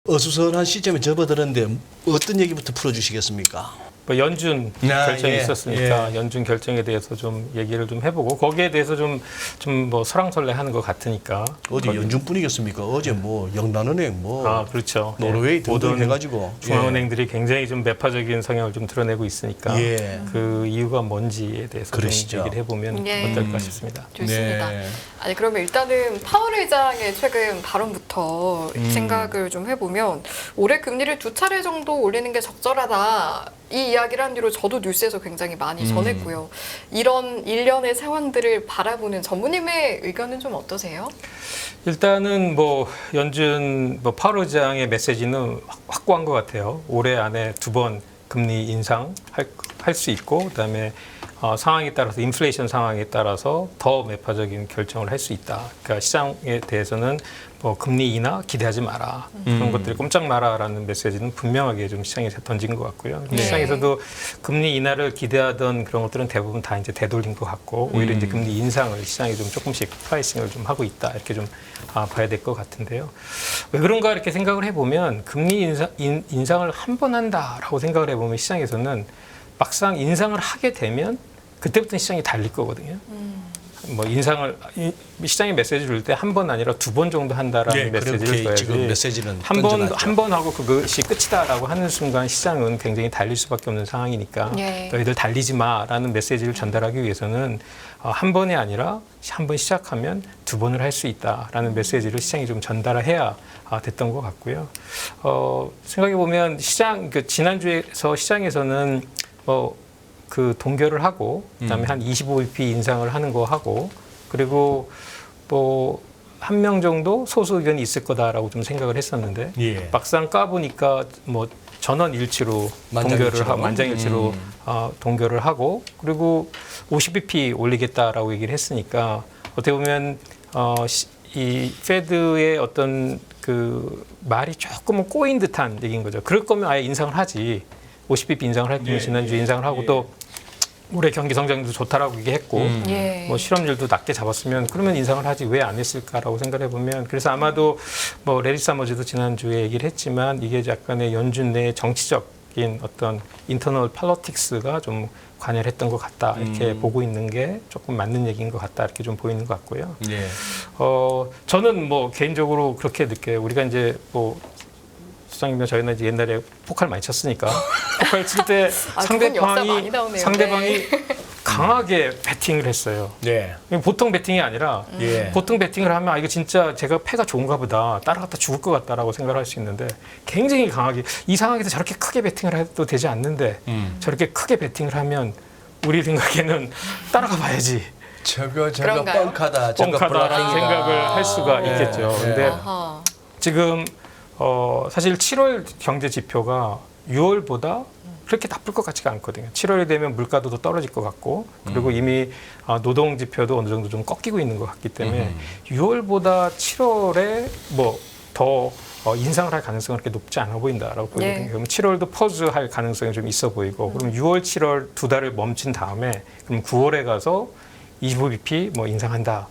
어수선한 시점에 접어들었는데 어떤 얘기부터 풀어주시겠습니까? 뭐 연준 결정이 예, 있었으니까 연준 결정에 대해서 좀 얘기를 좀 해보고 거기에 대해서 좀 뭐 설왕설래하는 것 같으니까 어디 연준뿐이겠습니까? 어제 뭐 영란은행, 뭐 그렇죠. 노르웨이 등등 모든 해가지고 중앙은행들이 굉장히 좀 매파적인 성향을 좀 드러내고 있으니까 그 이유가 뭔지에 대해서 그러시죠. 좀 얘기를 해보면 어떨까 싶습니다. 좋습니다. 네. 아니 그러면 일단은 파월 의장의 최근 발언부터 생각을 좀 해보면 올해 금리를 2차례 정도 올리는 게 적절하다. 이 이야기를 한 뒤로 저도 뉴스에서 굉장히 많이 전했고요. 이런 일련의 상황들을 바라보는 전무님의 의견은 좀 어떠세요? 일단은 뭐 연준 파월 의장의 메시지는 확고한 것 같아요. 올해 안에 2번 금리 인상 할 수 있고 그다음에 상황에 따라서 인플레이션 상황에 따라서 더 매파적인 결정을 할 수 있다. 그러니까 시장에 대해서는 뭐 금리 인하 기대하지 마라. 그런 것들을 꼼짝 마라라는 메시지는 분명하게 좀 시장에서 던진 것 같고요. 네. 시장에서도 금리 인하를 기대하던 그런 것들은 대부분 다 이제 되돌린 것 같고 오히려 이제 금리 인상을 시장이 좀 조금씩 프라이싱을 좀 하고 있다. 이렇게 좀 봐야 될 것 같은데요. 왜 그런가 이렇게 생각을 해보면 금리 인상을 한 번 한다라고 생각을 해보면 시장에서는 막상 인상을 하게 되면 그때부터 시장이 달릴 거거든요. 뭐 인상을 시장에 메시지 줄 때 한 번 아니라 2번 정도 한다라는 메시지를 줘야지. 지금 메시지는 한 번 하고 그것이 끝이다라고 하는 순간 시장은 굉장히 달릴 수밖에 없는 상황이니까 너희들 달리지 마라는 메시지를 전달하기 위해서는 한 번이 아니라 한 번 시작하면 2번을 할 수 있다라는 메시지를 시장이 좀 전달해야 됐던 것 같고요. 생각해 보면 지난주에서 시장에서는 그 동결을 하고 그다음에 한 25bp 인상을 하는 거 하고 그리고 뭐 한 명 정도 소수 의견이 있을 거다라고 좀 생각을 했었는데 막상 까보니까 뭐 전원일치로 만장일치로 동결을 하고 그리고 50bp 올리겠다라고 얘기를 했으니까 어떻게 보면 이 페드의 어떤 그 말이 조금은 꼬인 듯한 얘기인 거죠. 그럴 거면 아예 인상을 하지. 50bp 인상을 할 거면 지난주에 인상을 하고 또 올해 경기 성장도 좋다라고 얘기했고 뭐 실업률도 낮게 잡았으면 그러면 인상을 하지 왜 안 했을까라고 생각해 보면 그래서 아마도 뭐 레리 사머즈도 지난주에 얘기를 했지만 이게 약간의 연준 내 정치적인 어떤 인터널 팔로틱스가 좀 관여를 했던 것 같다 이렇게 보고 있는 게 조금 맞는 얘기인 것 같다 이렇게 좀 보이는 것 같고요. 저는 뭐 개인적으로 그렇게 느껴요. 우리가 이제 뭐 수장님과 저희는 이제 옛날에 포칼 많이 쳤으니까 포칼 칠 때 상대방이 강하게 배팅을 했어요. 보통 배팅이 아니라 보통 배팅을 하면 이거 진짜 제가 패가 좋은가 보다 따라갔다 죽을 것 같다라고 생각을 할 수 있는데 굉장히 강하게 이 상황에서 저렇게 크게 배팅을 해도 되지 않는데 저렇게 크게 배팅을 하면 우리 생각에는 따라가 봐야지. 저거 뻥카다 생각을 할 수가 있겠죠. 근데 지금 사실 7월 경제 지표가 6월보다 그렇게 나쁠 것 같지가 않거든요. 7월이 되면 물가도 더 떨어질 것 같고 그리고 이미 노동 지표도 어느 정도 좀 꺾이고 있는 것 같기 때문에 6월보다 7월에 뭐 더 인상을 할 가능성은 그렇게 높지 않아 보인다라고 보거든요. 그럼 7월도 퍼즈할 가능성이 좀 있어 보이고 그럼 6월, 7월 2달을 멈춘 다음에 그럼 9월에 가서 25bp 뭐 인상한다.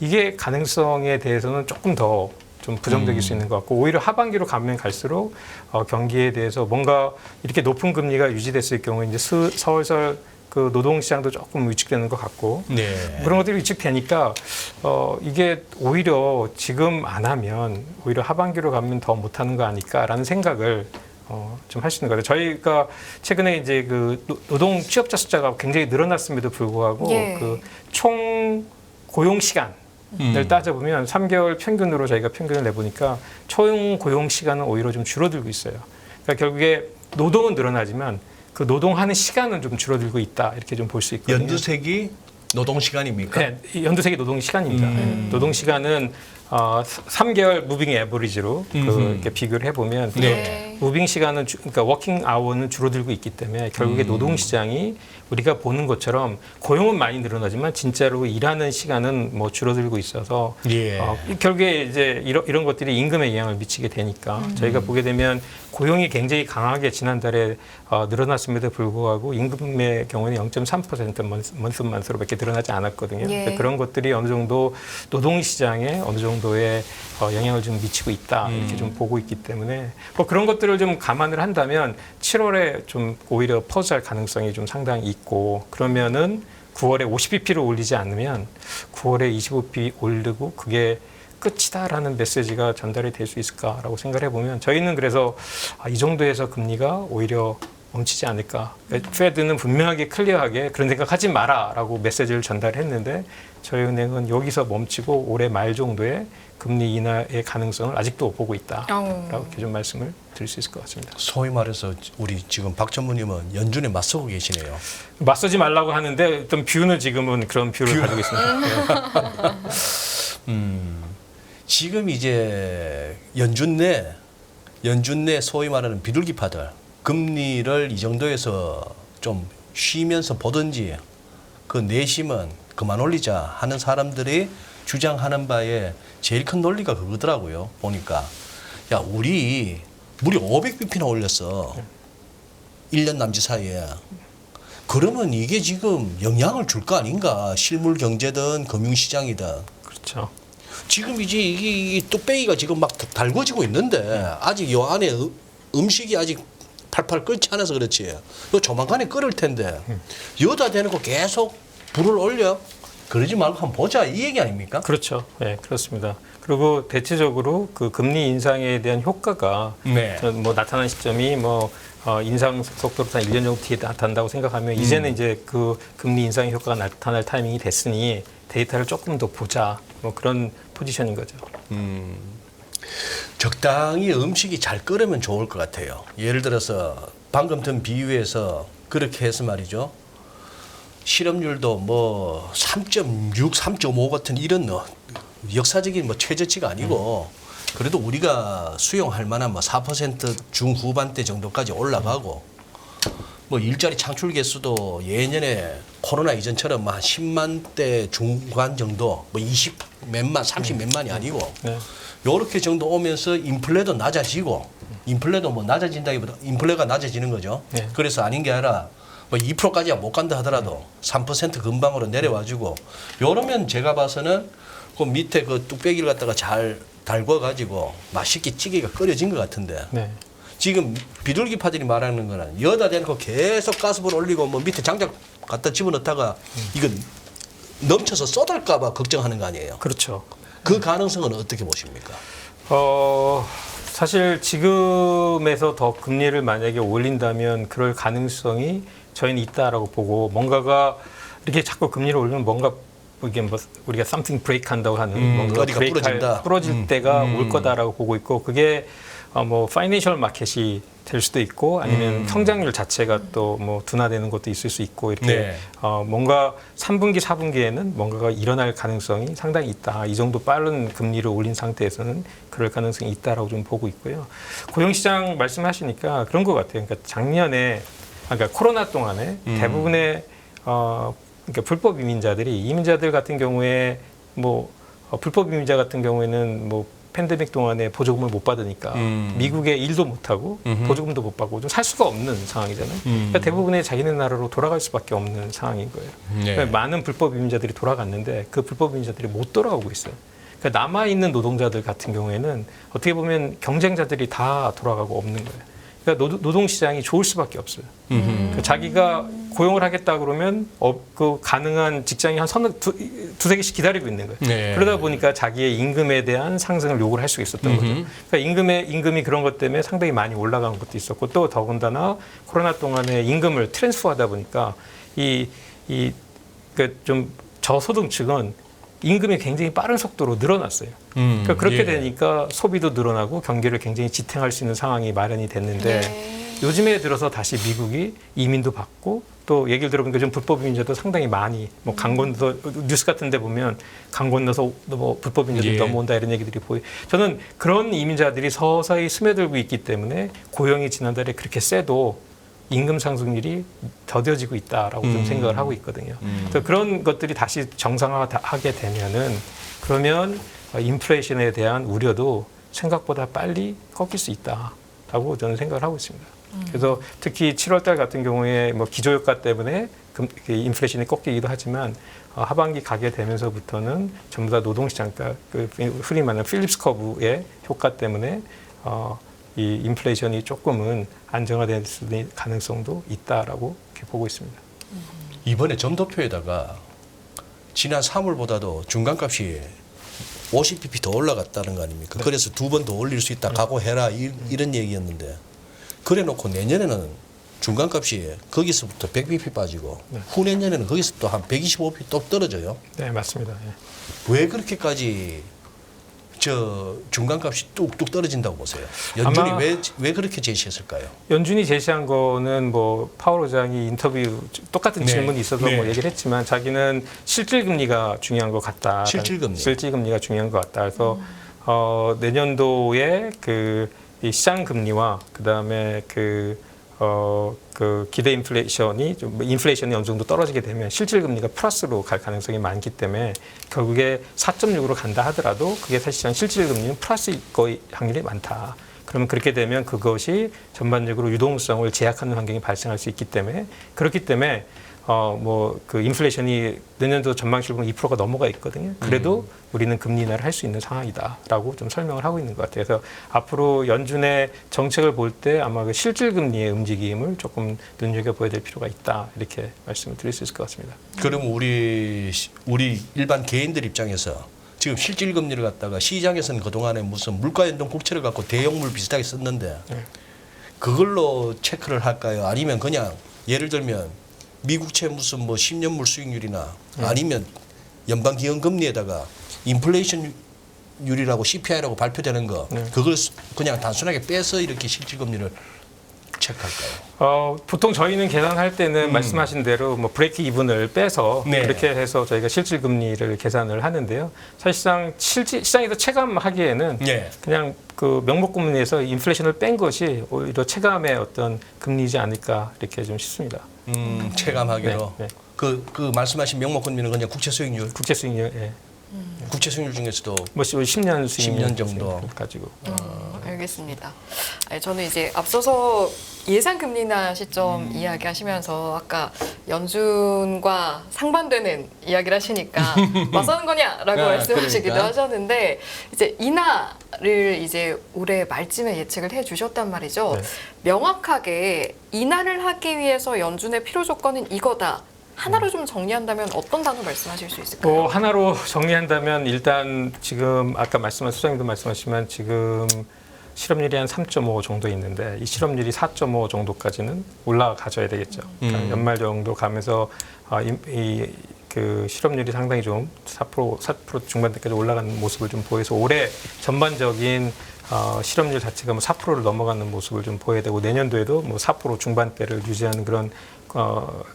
이게 가능성에 대해서는 조금 더 좀 부정적일 수 있는 것 같고 오히려 하반기로 가면 갈수록 경기에 대해서 뭔가 이렇게 높은 금리가 유지됐을 경우에 이제 서울서 그 노동시장도 조금 위축되는 것 같고 그런 것들이 위축되니까 이게 오히려 지금 안 하면 오히려 하반기로 가면 더 못하는 거 아닐까라는 생각을 좀 할 수 있는 거죠. 저희가 최근에 이제 그 노동 취업자 숫자가 굉장히 늘어났음에도 불구하고 그 총 고용 시간 을 따져보면 3개월 평균으로 저희가 평균을 내보니까 총 고용 시간은 오히려 좀 줄어들고 있어요. 그러니까 결국에 노동은 늘어나지만 그 노동하는 시간은 좀 줄어들고 있다 이렇게 좀 볼 수 있거든요. 연두색이 노동 시간입니까? 네, 연두색이 노동 시간입니다. 노동 시간은 3개월 무빙 에버리지로 이렇게 비교를 해보면 무빙 시간은 그러니까 워킹 아워는 줄어들고 있기 때문에 결국에 노동 시장이 우리가 보는 것처럼 고용은 많이 늘어나지만 진짜로 일하는 시간은 뭐 줄어들고 있어서 결국에 이제 이런 것들이 임금에 영향을 미치게 되니까 저희가 보게 되면 고용이 굉장히 강하게 지난달에 늘어났음에도 불구하고 임금의 경우는 0.3% 먼스만스로밖에 늘어나지 않았거든요. 예. 그런 것들이 어느 정도 노동시장에 어느 정도의 영향을 좀 미치고 있다 이렇게 좀 보고 있기 때문에 뭐 그런 것들을 좀 감안을 한다면 7월에 좀 오히려 퍼즈할 가능성이 좀 상당히 있고 그러면은 9월에 50bp를 올리지 않으면 9월에 25bp 올리고 그게 끝이다라는 메시지가 전달이 될 수 있을까라고 생각을 해보면 저희는 그래서 이 정도에서 금리가 오히려 멈추지 않을까. 페드는 분명하게 클리어하게 그런 생각하지 마라라고 메시지를 전달했는데 저희 은행은 여기서 멈추고 올해 말 정도에 금리 인하의 가능성을 아직도 보고 있다라고 이렇게 좀 말씀을 드릴 수 있을 것 같습니다. 소위 말해서 우리 지금 박 전무님은 연준에 맞서고 계시네요. 맞서지 말라고 하는데 어떤 뷰는 지금은 그런 뷰를 가지고 있습니다. 지금 이제 연준 내 소위 말하는 비둘기파들 금리를 이 정도에서 좀 쉬면서 보든지 그 내심은 그만 올리자 하는 사람들이 주장하는 바에 제일 큰 논리가 그거더라고요. 보니까 야 우리 무려 500bp나 올렸어. 1년 남짓 사이에. 그러면 이게 지금 영향을 줄 거 아닌가. 실물 경제든 금융시장이든. 그렇죠. 지금 이제 이 뚝배기가 지금 막 달궈지고 있는데 아직 요 안에 음식이 아직 팔팔 끓지 않아서 그렇지. 요 조만간에 끓을 텐데 여다 대놓고 계속 불을 올려. 그러지 말고 한번 보자 이 얘기 아닙니까? 그렇죠. 네, 그렇습니다. 그리고 대체적으로 그 금리 인상에 대한 효과가 뭐 나타난 시점이 뭐 인상 속도로 한 1년 정도 뒤에 나타난다고 생각하면 이제는 이제 그 금리 인상의 효과가 나타날 타이밍이 됐으니 데이터를 조금 더 보자. 뭐 그런 포지션인 거죠. 적당히 음식이 잘 끓으면 좋을 것 같아요. 예를 들어서 방금 든 비유에서 그렇게 해서 말이죠. 실업률도 뭐 3.6, 3.5 같은 이런 역사적인 뭐 최저치가 아니고 그래도 우리가 수용할 만한 뭐 4% 중후반대 정도까지 올라가고 뭐 일자리 창출 개수도 예년에 코로나 이전처럼 한 10만 대 중간 정도 뭐 20 몇만, 30 몇만이 아니고 요렇게 정도 오면서 인플레도 낮아지고 인플레도 뭐 낮아진다기보다 인플레가 낮아지는 거죠. 그래서 아닌 게 아니라 뭐 2%까지야 못 간다 하더라도 3% 근방으로 내려와주고 요러면 제가 봐서는 그 밑에 그 뚝배기를 갖다가 잘 달궈가지고 맛있게 찌개가 끓여진 것 같은데 지금 비둘기파들이 말하는 거는 여다 대놓고 계속 가스불 올리고 뭐 밑에 장작 갖다 집어넣다가 이거 넘쳐서 쏟을까 봐 걱정하는 거 아니에요? 그렇죠. 그 가능성은 어떻게 보십니까? 사실 지금에서 더 금리를 만약에 올린다면 그럴 가능성이 저희는 있다라고 보고 뭔가가 이렇게 자꾸 금리를 올리면 뭔가 이게 뭐 우리가 something break 한다고 하는 뭔가 부러질 때가 올 거다라고 보고 있고 그게 뭐 파이낸셜 마켓이 될 수도 있고 아니면 성장률 자체가 또 뭐 둔화되는 것도 있을 수 있고 이렇게 뭔가 3분기, 4분기에는 뭔가가 일어날 가능성이 상당히 있다. 이 정도 빠른 금리를 올린 상태에서는 그럴 가능성이 있다라고 좀 보고 있고요. 고용시장 말씀하시니까 그런 것 같아요. 그러니까 작년에 그러니까 코로나 동안에 대부분의 그러니까 불법 이민자들이 이민자들 같은 경우에 뭐 불법 이민자 같은 경우에는 뭐 팬데믹 동안에 보조금을 못 받으니까 미국에 일도 못 하고 보조금도 못 받고 좀 살 수가 없는 상황이잖아요. 그러니까 대부분의 자기네 나라로 돌아갈 수밖에 없는 상황인 거예요. 그러니까 많은 불법 이민자들이 돌아갔는데 그 불법 이민자들이 못 돌아오고 있어요. 그러니까 남아 있는 노동자들 같은 경우에는 어떻게 보면 경쟁자들이 다 돌아가고 없는 거예요. 그러니까 노동시장이 좋을 수밖에 없어요. 그러니까 자기가 고용을 하겠다 그러면 그 가능한 직장이 한 두세 개씩 기다리고 있는 거예요. 그러다 보니까 자기의 임금에 대한 상승을 요구를 할 수가 있었던 거죠. 그러니까 임금이 그런 것 때문에 상당히 많이 올라간 것도 있었고 또 더군다나 코로나 동안에 임금을 트랜스퍼하다 보니까 좀 저소득층은 임금이 굉장히 빠른 속도로 늘어났어요. 그러니까 그렇게 되니까 소비도 늘어나고 경기를 굉장히 지탱할 수 있는 상황이 마련이 됐는데 요즘에 들어서 다시 미국이 이민도 받고 또 얘기를 들어보니까 좀 불법 이민자도 상당히 많이 뭐 강 건너서 뉴스 같은 데 보면 강 건너서 뭐 불법 이민자들 넘어온다 이런 얘기들이 보여요. 저는 그런 이민자들이 서서히 스며들고 있기 때문에 고용이 지난달에 그렇게 세도 임금 상승률이 더뎌지고 있다라고 좀 생각을 하고 있거든요. 그래서 그런 것들이 다시 정상화하게 되면은 그러면 인플레이션에 대한 우려도 생각보다 빨리 꺾일 수 있다. 있다라고 저는 생각을 하고 있습니다. 그래서 특히 7월달 같은 경우에 뭐 기저효과 때문에 인플레이션이 꺾이기도 하지만 하반기 가게 되면서부터는 전부 다 노동시장, 그러니까 그 흔히 말하는 필립스 커브의 효과 때문에 이 인플레이션이 조금은 안정화될 수 있는 가능성도 있다라고 이렇게 보고 있습니다. 이번에 점도표에다가 지난 3월보다도 중간값이 50bp 더 올라갔다는 거 아닙니까? 네. 그래서 2번 더 올릴 수 있다 각오해라 이런 얘기였는데 그래 놓고 내년에는 중간값이 거기서부터 100bp 빠지고 네. 후내년에는 거기서 또 한 125bp 또 떨어져요. 네, 맞습니다. 예. 왜 그렇게까지 저 중간값이 뚝뚝 떨어진다고 보세요? 연준이 아마 왜 그렇게 제시했을까요? 연준이 제시한 거는 뭐 파월 의장이 인터뷰 똑같은 네. 질문이 있어서 네. 뭐 얘기를 했지만 자기는 실질 금리가 중요한 것 같다. 실질금리. 실질 금리가 중요한 것 같다. 그래서 내년도에 이 시장 금리와 그다음에 그 기대 인플레이션이 인플레이션이 어느 정도 떨어지게 되면 실질 금리가 플러스로 갈 가능성이 많기 때문에 결국에 4.6으로 간다 하더라도 그게 사실상 실질 금리는 플러스일 거의 확률이 많다. 그러면 그렇게 되면 그것이 전반적으로 유동성을 제약하는 환경이 발생할 수 있기 때문에 그렇기 때문에 그 인플레이션이 내년도 전망치로 보면 2%가 넘어가 있거든요. 그래도 우리는 금리 인하를 할 수 있는 상황이다라고 좀 설명을 하고 있는 것 같아요. 그래서 앞으로 연준의 정책을 볼 때 아마 그 실질 금리의 움직임을 조금 눈여겨봐야 될 필요가 있다 이렇게 말씀을 드릴 수 있을 것 같습니다. 그럼 우리 일반 개인들 입장에서 지금 실질 금리를 갖다가 시장에서는 그동안에 무슨 물가연동 국채를 갖고 대형물 비슷하게 썼는데 그걸로 체크를 할까요? 아니면 그냥 예를 들면 미국채 무슨 뭐 10년물 수익률이나 아니면 연방기금금리에다가 인플레이션율이라고 CPI라고 발표되는 거 그걸 그냥 단순하게 빼서 이렇게 실질금리를 체크할까요? 보통 저희는 계산할 때는 말씀하신 대로 뭐 브레이크 이븐을 빼서 네. 그렇게 해서 저희가 실질 금리를 계산을 하는데요. 사실상 시장에서 체감하기에는 네. 그냥 그 명목 금리에서 인플레이션을 뺀 것이 오히려 체감의 어떤 금리이지 않을까 이렇게 좀 싶습니다. 체감하기로 네, 네. 그 말씀하신 명목금리는 그냥 국채 수익률, 국채 수익률, 예. 국채 수익률 중에서도 뭐 10년 수익률 10년 정도 가지고. 알겠습니다. 아니, 저는 이제 앞서서 예상 금리 인하 시점 이야기하시면서 아까 연준과 상반되는 이야기를 하시니까 맞서는 거냐라고 말씀하시기도 그러니까. 하셨는데 이제 인하를 이제 올해 말쯤에 예측을 해주셨단 말이죠. 네. 명확하게 인하를 하기 위해서 연준의 필요 조건은 이거다. 하나로 좀 정리한다면 어떤 단어 말씀하실 수 있을까요? 하나로 정리한다면 일단 지금 아까 소장님도 말씀하시지만 지금 실업률이 한 3.5 정도 있는데 이 실업률이 4.5 정도까지는 올라가줘야 되겠죠. 그러니까 연말 정도 가면서 그 실업률이 상당히 좀 4% 중반대까지 올라가는 모습을 좀 보여서 올해 전반적인 실업률 자체가 뭐 4%를 넘어가는 모습을 좀 보여야 되고 내년도에도 뭐 4% 중반대를 유지하는 그런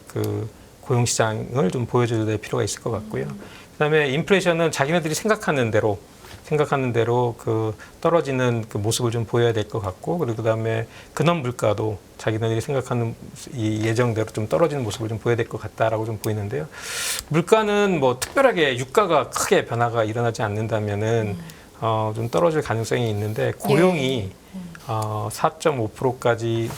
그 고용 시장을 좀 보여줘야 될 필요가 있을 것 같고요. 그다음에 인플레이션은 자기네들이 생각하는 대로 그 떨어지는 그 모습을 좀 보여야 될 것 같고 그리고 그다음에 근원 물가도 자기네들이 생각하는 이 예정대로 좀 떨어지는 모습을 좀 보여야 될 것 같다라고 좀 보이는데요. 물가는 뭐 특별하게 유가가 크게 변화가 일어나지 않는다면은 좀 떨어질 가능성이 있는데 고용이 4.5%까지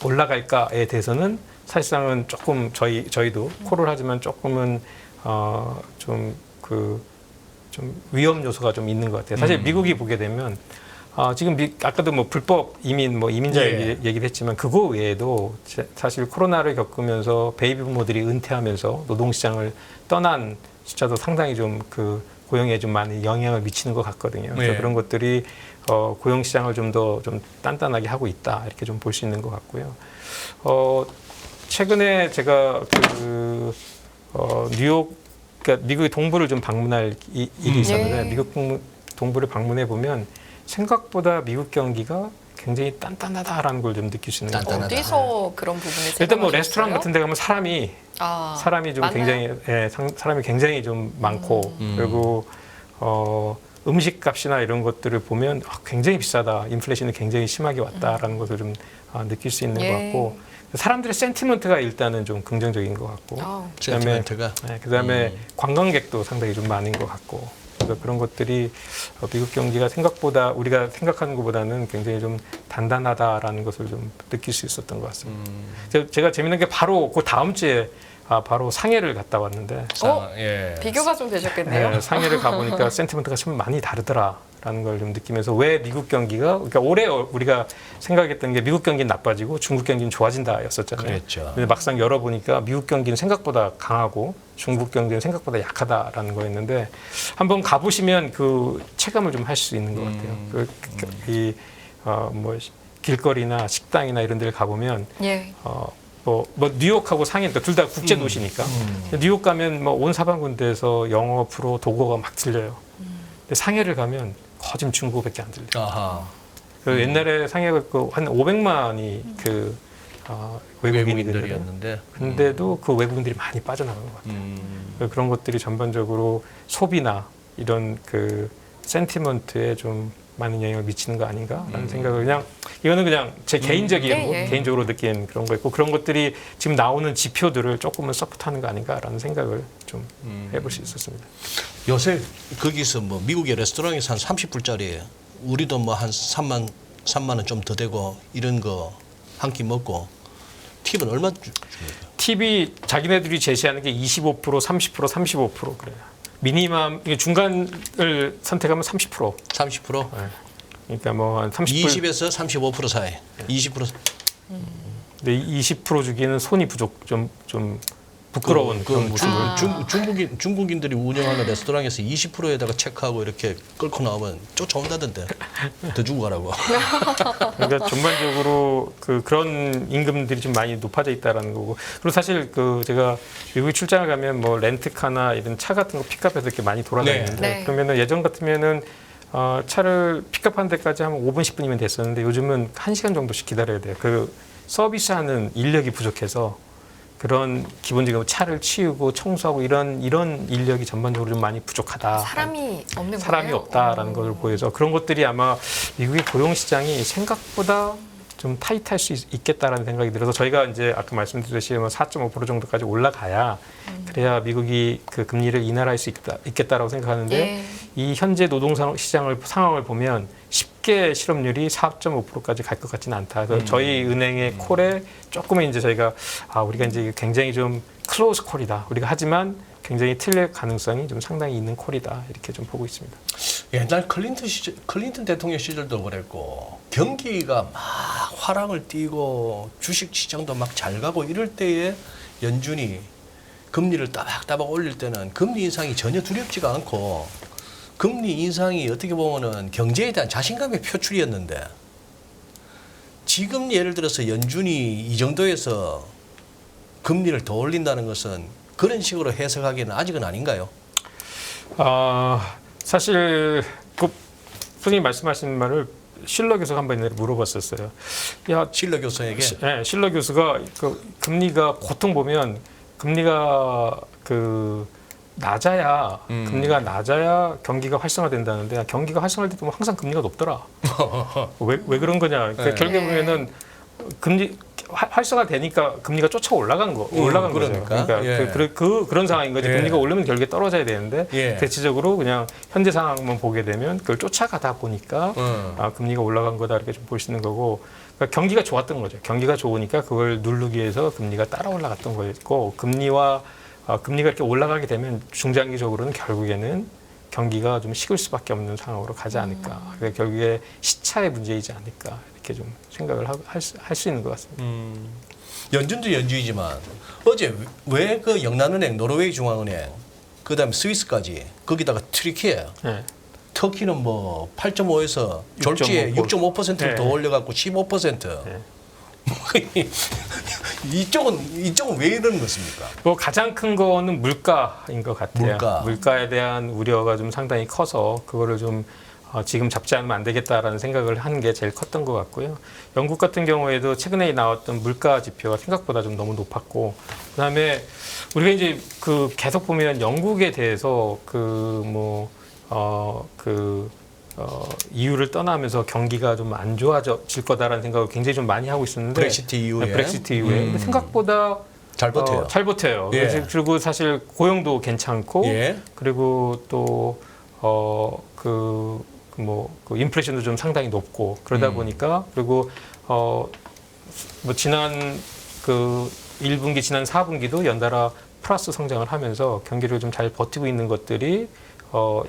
올라갈까에 대해서는 사실상은 조금 저희도 콜을 하지만 조금은 좀 위험 요소가 좀 있는 것 같아요. 사실 미국이 보게 되면 지금 아까도 뭐 불법 이민자 얘기를 했지만 그거 외에도 사실 코로나를 겪으면서 베이비 부모들이 은퇴하면서 노동시장을 떠난 숫자도 상당히 좀 그 고용에 좀 많이 영향을 미치는 것 같거든요. 그래서 그런 것들이 고용 시장을 좀 더 좀 단단하게 하고 있다 이렇게 좀 볼 수 있는 것 같고요. 최근에 제가 뉴욕, 그러니까 미국의 동부를 좀 방문할 일이 있었는데 미국 동부를 방문해 보면 생각보다 미국 경기가 굉장히 단단하다라는 걸 좀 느낄 수 있는 것 같아요. 어디서 그런 부분을 일단 뭐 레스토랑 같은 데 가면 사람이 좀 많나요? 굉장히 사람이 굉장히 좀 많고 그리고 음식값이나 이런 것들을 보면 굉장히 비싸다. 인플레이션이 굉장히 심하게 왔다라는 것을 좀 느낄 수 있는 것 같고 사람들의 센티먼트가 일단은 좀 긍정적인 것 같고 센티먼트가 그다음에 관광객도 상당히 좀 많은 것 같고 그러니까 그런 것들이 미국 경기가 생각보다 우리가 생각하는 것보다는 굉장히 좀 단단하다라는 것을 좀 느낄 수 있었던 것 같습니다. 제가 재밌는 게 바로 그 다음 주에 바로 상해를 갔다 왔는데 예. 비교가 좀 되셨겠네요. 네, 상해를 가보니까 센티먼트가 참 많이 다르더라라는 걸 좀 느끼면서 왜 미국 경기가 그러니까 올해 우리가 생각했던 게 미국 경기는 나빠지고 중국 경기는 좋아진다였었잖아요. 그랬죠. 근데 막상 열어보니까 미국 경기는 생각보다 강하고 중국 경기는 생각보다 약하다라는 거였는데 한번 가보시면 그 체감을 좀 할 수 있는 것 같아요. 뭐 길거리나 식당이나 이런 데를 가보면 예. 뭐 뉴욕하고 상해 둘 다 국제 도시니까 뉴욕 가면 뭐 온 사방군데에서 영어, 불어, 독어가 막 들려요. 근데 상해를 가면 거진 중국어밖에 안 들려요. 아하. 그 옛날에 상해가 한 500만이 외국인들이었는데 외국인들이었는데 근데도 그 외국인들이 많이 빠져나간 것 같아요. 그런 것들이 전반적으로 소비나 이런 그 센티먼트에 좀 많은 영향을 미치는 거 아닌가라는 생각을 이거는 그냥 제 개인적으로 느낀 그런 거 있고 그런 것들이 지금 나오는 지표들을 조금은 서포트하는 거 아닌가라는 생각을 좀 해볼 수 있었습니다. 요새 거기서 뭐 미국의 레스토랑에서 한 30불짜리 우리도 뭐 한 3만 원 좀 더 되고 이런 거 한 끼 먹고 팁은 얼마 줍니까? 팁이 자기네들이 제시하는 게 25%, 30%, 35% 그래요. 미니멈 이게 중간을 선택하면 30%. 30%? 네. 그러니까 뭐 한 30%. 20에서 35% 사이. 20%. 근데 20% 주기에는 손이 좀 부끄러운 그런 모습을. 중국인들이 운영하는 레스토랑에서 20%에다가 체크하고 이렇게 끌고 나오면 쫓아온다던데. 더 주고 가라고. 그러니까 전반적으로 그런 임금들이 좀 많이 높아져 있다라는 거고. 그리고 사실 제가 미국에 출장을 가면 뭐 렌트카나 이런 차 같은 거 픽업해서 이렇게 많이 돌아다니는데 네. 그러면은 예전 같으면은 차를 픽업하는 데까지 하면 5분, 10분이면 됐었는데 요즘은 1시간 정도씩 기다려야 돼요. 그 서비스하는 인력이 부족해서 그런 기본적으로 차를 치우고 청소하고 이런 인력이 전반적으로 좀 많이 부족하다. 사람이 없는 사람이 거예요? 없다라는 것을 보여서 그런 것들이 아마 미국의 고용 시장이 생각보다 좀 타이트할 수 있겠다라는 생각이 들어서 저희가 이제 아까 말씀드렸듯이 4.5% 정도까지 올라가야 그래야 미국이 그 금리를 인하할 수 있겠다라고 생각하는데 예. 이 현재 노동 상황을 보면 쉽게 실업률이 4.5%까지 갈 것 같지는 않다. 그래서 저희 은행의 콜에 조금은 이제 저희가 우리가 이제 굉장히 좀 클로즈 콜이다. 우리가 하지만 굉장히 틀릴 가능성이 좀 상당히 있는 콜이다. 이렇게 좀 보고 있습니다. 옛날 클린턴 대통령 시절도 그랬고 경기가 막 화랑을 띠고 주식 시장도 막 잘 가고 이럴 때에 연준이 금리를 따박따박 올릴 때는 금리 인상이 전혀 두렵지가 않고 금리 인상이 어떻게 보면은 경제에 대한 자신감의 표출이었는데 지금 예를 들어서 연준이 이 정도에서 금리를 더 올린다는 것은 그런 식으로 해석하기는 아직은 아닌가요? 사실 선생님 말씀하신 말을 실러 교수가 한번 옛날에 물어봤었어요. 실러 교수에게? 네, 실러 교수가 금리가 보통 보면 금리가 금리가 낮아야 경기가 활성화된다는데 경기가 활성화될 때 보면 항상 금리가 높더라. 왜 그런 거냐? 그러니까 결국에 보면은 금리 활성화되니까 금리가 쫓아 올라간 거죠. 그러니까 예. 그런 상황인 거지. 예. 금리가 오르면 결국에 떨어져야 되는데 예. 대체적으로 그냥 현재 상황만 보게 되면 그걸 쫓아가다 보니까 금리가 올라간 거다 이렇게 좀 볼 수 있는 거고. 그러니까 경기가 좋았던 거죠. 경기가 좋으니까 그걸 누르기 위해서 금리가 따라 올라갔던 거였고 금리가 이렇게 올라가게 되면 중장기적으로는 결국에는 경기가 좀 식을 수밖에 없는 상황으로 가지 않을까. 그러니까 결국에 시차의 문제이지 않을까 이렇게 좀 생각을 할 수 있는 것 같습니다. 연준도 연준이지만 어제 왜 그 영란은행, 노르웨이 중앙은행, 그다음에 스위스까지 거기다가 트리키에 네. 터키는 뭐 8.5에서 졸지에 6.5%를 더 올려갖고 15%. 네. 이쪽은 왜 이러는 것입니까? 뭐 가장 큰 거는 물가인 것 같아요. 물가에 대한 우려가 좀 상당히 커서 그거를 좀 지금 잡지 않으면 안 되겠다라는 생각을 한 게 제일 컸던 것 같고요. 영국 같은 경우에도 최근에 나왔던 물가 지표가 생각보다 좀 너무 높았고, 그다음에 우리가 이제 계속 보면 영국에 대해서 이유를 떠나면서 경기가 좀 안 좋아질 거다라는 생각을 굉장히 좀 많이 하고 있었는데 브렉시트 이후에. 근데 생각보다 잘 버텨요. 잘 버텨요. 예. 그리고 사실 고용도 괜찮고 예. 그리고 또 그 인플레이션도 좀 상당히 높고 그러다 보니까 그리고 뭐 지난 그 1분기 지난 4분기도 연달아 플러스 성장을 하면서 경기를 좀 잘 버티고 있는 것들이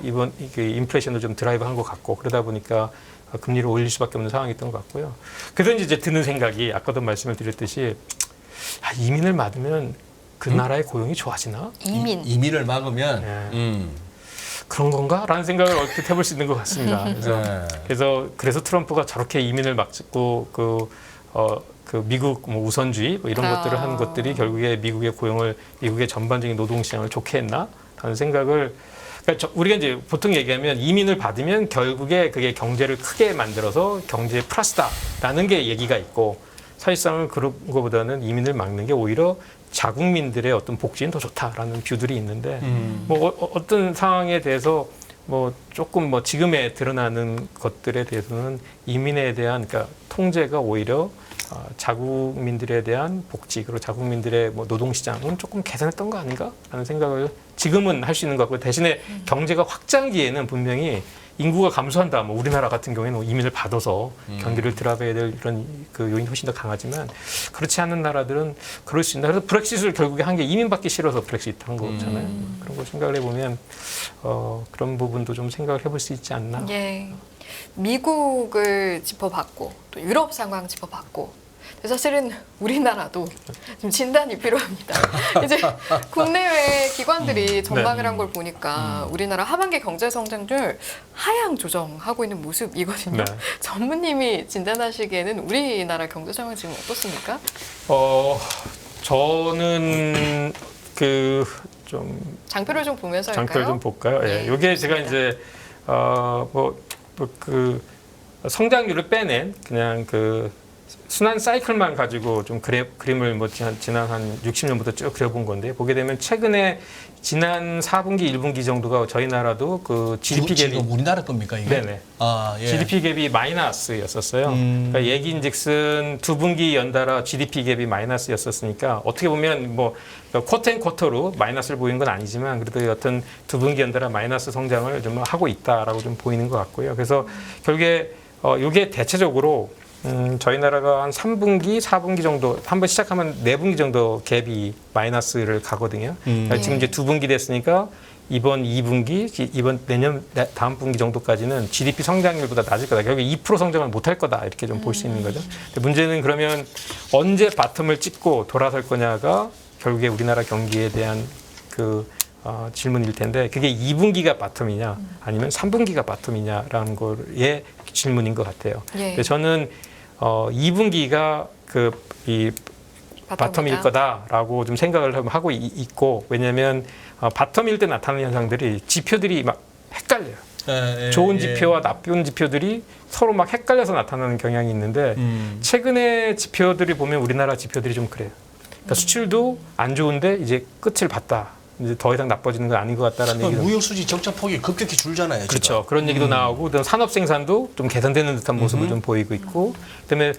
이번 이게 인플레이션을 좀 드라이브한 것 같고 그러다 보니까 금리를 올릴 수밖에 없는 상황이었던 것 같고요. 그래서 이제 드는 생각이 아까도 말씀을 드렸듯이 이민을 막으면 그 나라의 고용이 좋아지나? 이민을 막으면 그런 건가?라는 생각을 얼핏 해볼 수 있는 것 같습니다. 그래서 트럼프가 저렇게 이민을 막고 그 미국 뭐 우선주의 뭐 이런 것들을 한 것들이 결국에 미국의 전반적인 노동시장을 좋게 했나라는 생각을 그러니까 우리가 이제 보통 얘기하면 이민을 받으면 결국에 그게 경제를 크게 만들어서 경제에 플러스다라는 게 얘기가 있고 사실상은 그런 것보다는 이민을 막는 게 오히려 자국민들의 어떤 복지는 더 좋다라는 뷰들이 있는데 뭐 어떤 상황에 대해서 뭐 조금 뭐 지금에 드러나는 것들에 대해서는 이민에 대한 그러니까 통제가 오히려 자국민들에 대한 복지 그리고 자국민들의 뭐 노동시장은 조금 개선했던 거 아닌가라는 생각을 지금은 할 수 있는 것 같고 대신에 경제가 확장기에는 분명히 인구가 감소한다. 뭐 우리나라 같은 경우에는 이민을 받아서 경기를 드라이브해야 될 이런 그 요인이 훨씬 더 강하지만 그렇지 않은 나라들은 그럴 수 있나. 그래서 브렉시트를 결국에 한 게 이민 받기 싫어서 브렉시트 한 거잖아요. 그런 거 생각을 해보면 그런 부분도 좀 생각을 해볼 수 있지 않나. 예. 미국을 짚어봤고 또 유럽 상황 짚어봤고 사실은 우리나라도 좀 진단이 필요합니다. 이제 국내외 기관들이 전망을 한 걸 보니까 우리나라 하반기 경제 성장률 하향 조정하고 있는 모습이거든요. 네. 전무님이 진단하시기에는 우리나라 경제 상황 지금 어떻습니까? 저는 그 좀 장표를 좀 보면서 할까요? 장표를 좀 볼까요? 예. 네, 요게 좋습니다. 제가 이제 그 성장률을 빼낸 그냥 그 순환 사이클만 가지고 좀 그림을 뭐 지난 한 60년부터 쭉 그려본 건데 보게 되면 최근에 지난 4분기, 1분기 정도가 저희 나라도 그 GDP 갭이 지금 우리나라 겁니까 이게? 네네. 예. GDP 갭이 마이너스였었어요. 그러니까 얘기인즉슨 두 분기 연달아 GDP 갭이 마이너스였었으니까 어떻게 보면 뭐 쿼터 앤 쿼터로 마이너스를 보이는 건 아니지만 그래도 어떤 두 분기 연달아 마이너스 성장을 좀 하고 있다라고 좀 보이는 것 같고요. 그래서 결국에 이게 대체적으로 저희 나라가 한 3분기, 4분기 정도 한 번 시작하면 4분기 정도 갭이 마이너스를 가거든요. 그러니까 지금 이제 2분기 됐으니까 이번 2분기, 이번 내년 다음 분기 정도까지는 GDP 성장률보다 낮을 거다. 결국 2% 성장을 못할 거다. 이렇게 좀 볼 수 있는 거죠. 근데 문제는 그러면 언제 바텀을 찍고 돌아설 거냐가 결국에 우리나라 경기에 대한 그 질문일 텐데 그게 2분기가 바텀이냐 아니면 3분기가 바텀이냐라는 거의 질문인 것 같아요. 근데 저는 2분기가 이 바텀일 거다라고 좀 생각을 하고 있고 왜냐하면 바텀일 때 나타나는 현상들이 지표들이 막 헷갈려요. 좋은 지표와 나쁜 지표들이 서로 막 헷갈려서 나타나는 경향이 있는데 최근에 지표들이 보면 우리나라 지표들이 좀 그래요. 그러니까 수출도 안 좋은데 이제 끝을 봤다. 이제 더 이상 나빠지는 건 아닌 것 같다라는 얘기도. 무역 수지 적자 폭이 급격히 줄잖아요. 그렇죠. 지금. 그런 얘기도 나오고, 그다음 산업 생산도 좀 개선되는 듯한 모습을 좀 보이고 있고, 그다음에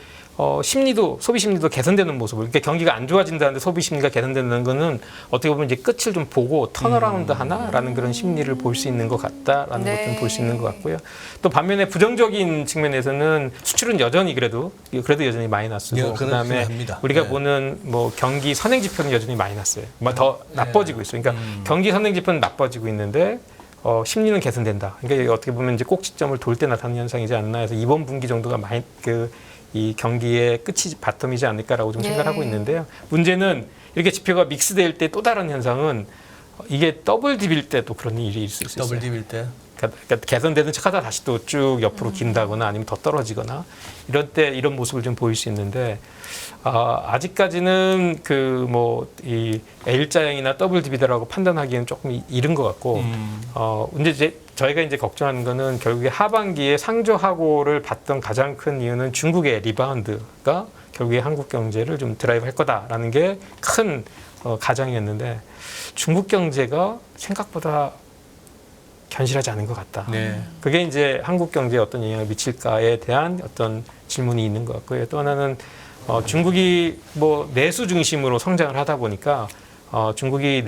심리도 소비 심리도 개선되는 모습을. 그러니까 경기가 안 좋아진다는데 소비 심리가 개선된다는 거는 어떻게 보면 이제 끝을 좀 보고 턴어라운드 하나라는 그런 심리를 볼 수 있는 것 같다라는 것 좀 볼 수 있는 것 같고요. 또 반면에 부정적인 측면에서는 수출은 여전히 그래도 여전히 마이너스고, 그다음에 우리가 보는 뭐 경기 선행 지표는 여전히 마이너스예요. 더 나빠지고 있어요. 그러니까 경기 선행 지표는 나빠지고 있는데. 심리는 개선된다. 그러니까 어떻게 보면 이제 꼭지점을 돌 때 나타나는 현상이지 않나 해서 이번 분기 정도가 이 경기의 끝이 바텀이지 않을까라고 좀 생각하고 있는데요. 문제는 이렇게 지표가 믹스될 때 또 다른 현상은 이게 더블 딥일 때 또 그런 일이 있을 수 있어요. 더블 딥일 때? 그러니까 개선되는 척하다 다시 또 쭉 옆으로 긴다거나 아니면 더 떨어지거나 이럴 때 이런 모습을 좀 보일 수 있는데 아직까지는 그 뭐 이 L자형이나 더블 딥이다라고 판단하기에는 조금 이른 것 같고 이제 저희가 이제 걱정하는 거는 결국에 하반기에 상저하고를 봤던 가장 큰 이유는 중국의 리바운드가 결국에 한국 경제를 좀 드라이브 할 거다라는 게 큰 가정이었는데 중국 경제가 생각보다 견실하지 않은 것 같다. 그게 이제 한국 경제에 어떤 영향을 미칠까에 대한 어떤 질문이 있는 것 같고요. 또 하나는 중국이 뭐 내수 중심으로 성장을 하다 보니까 중국이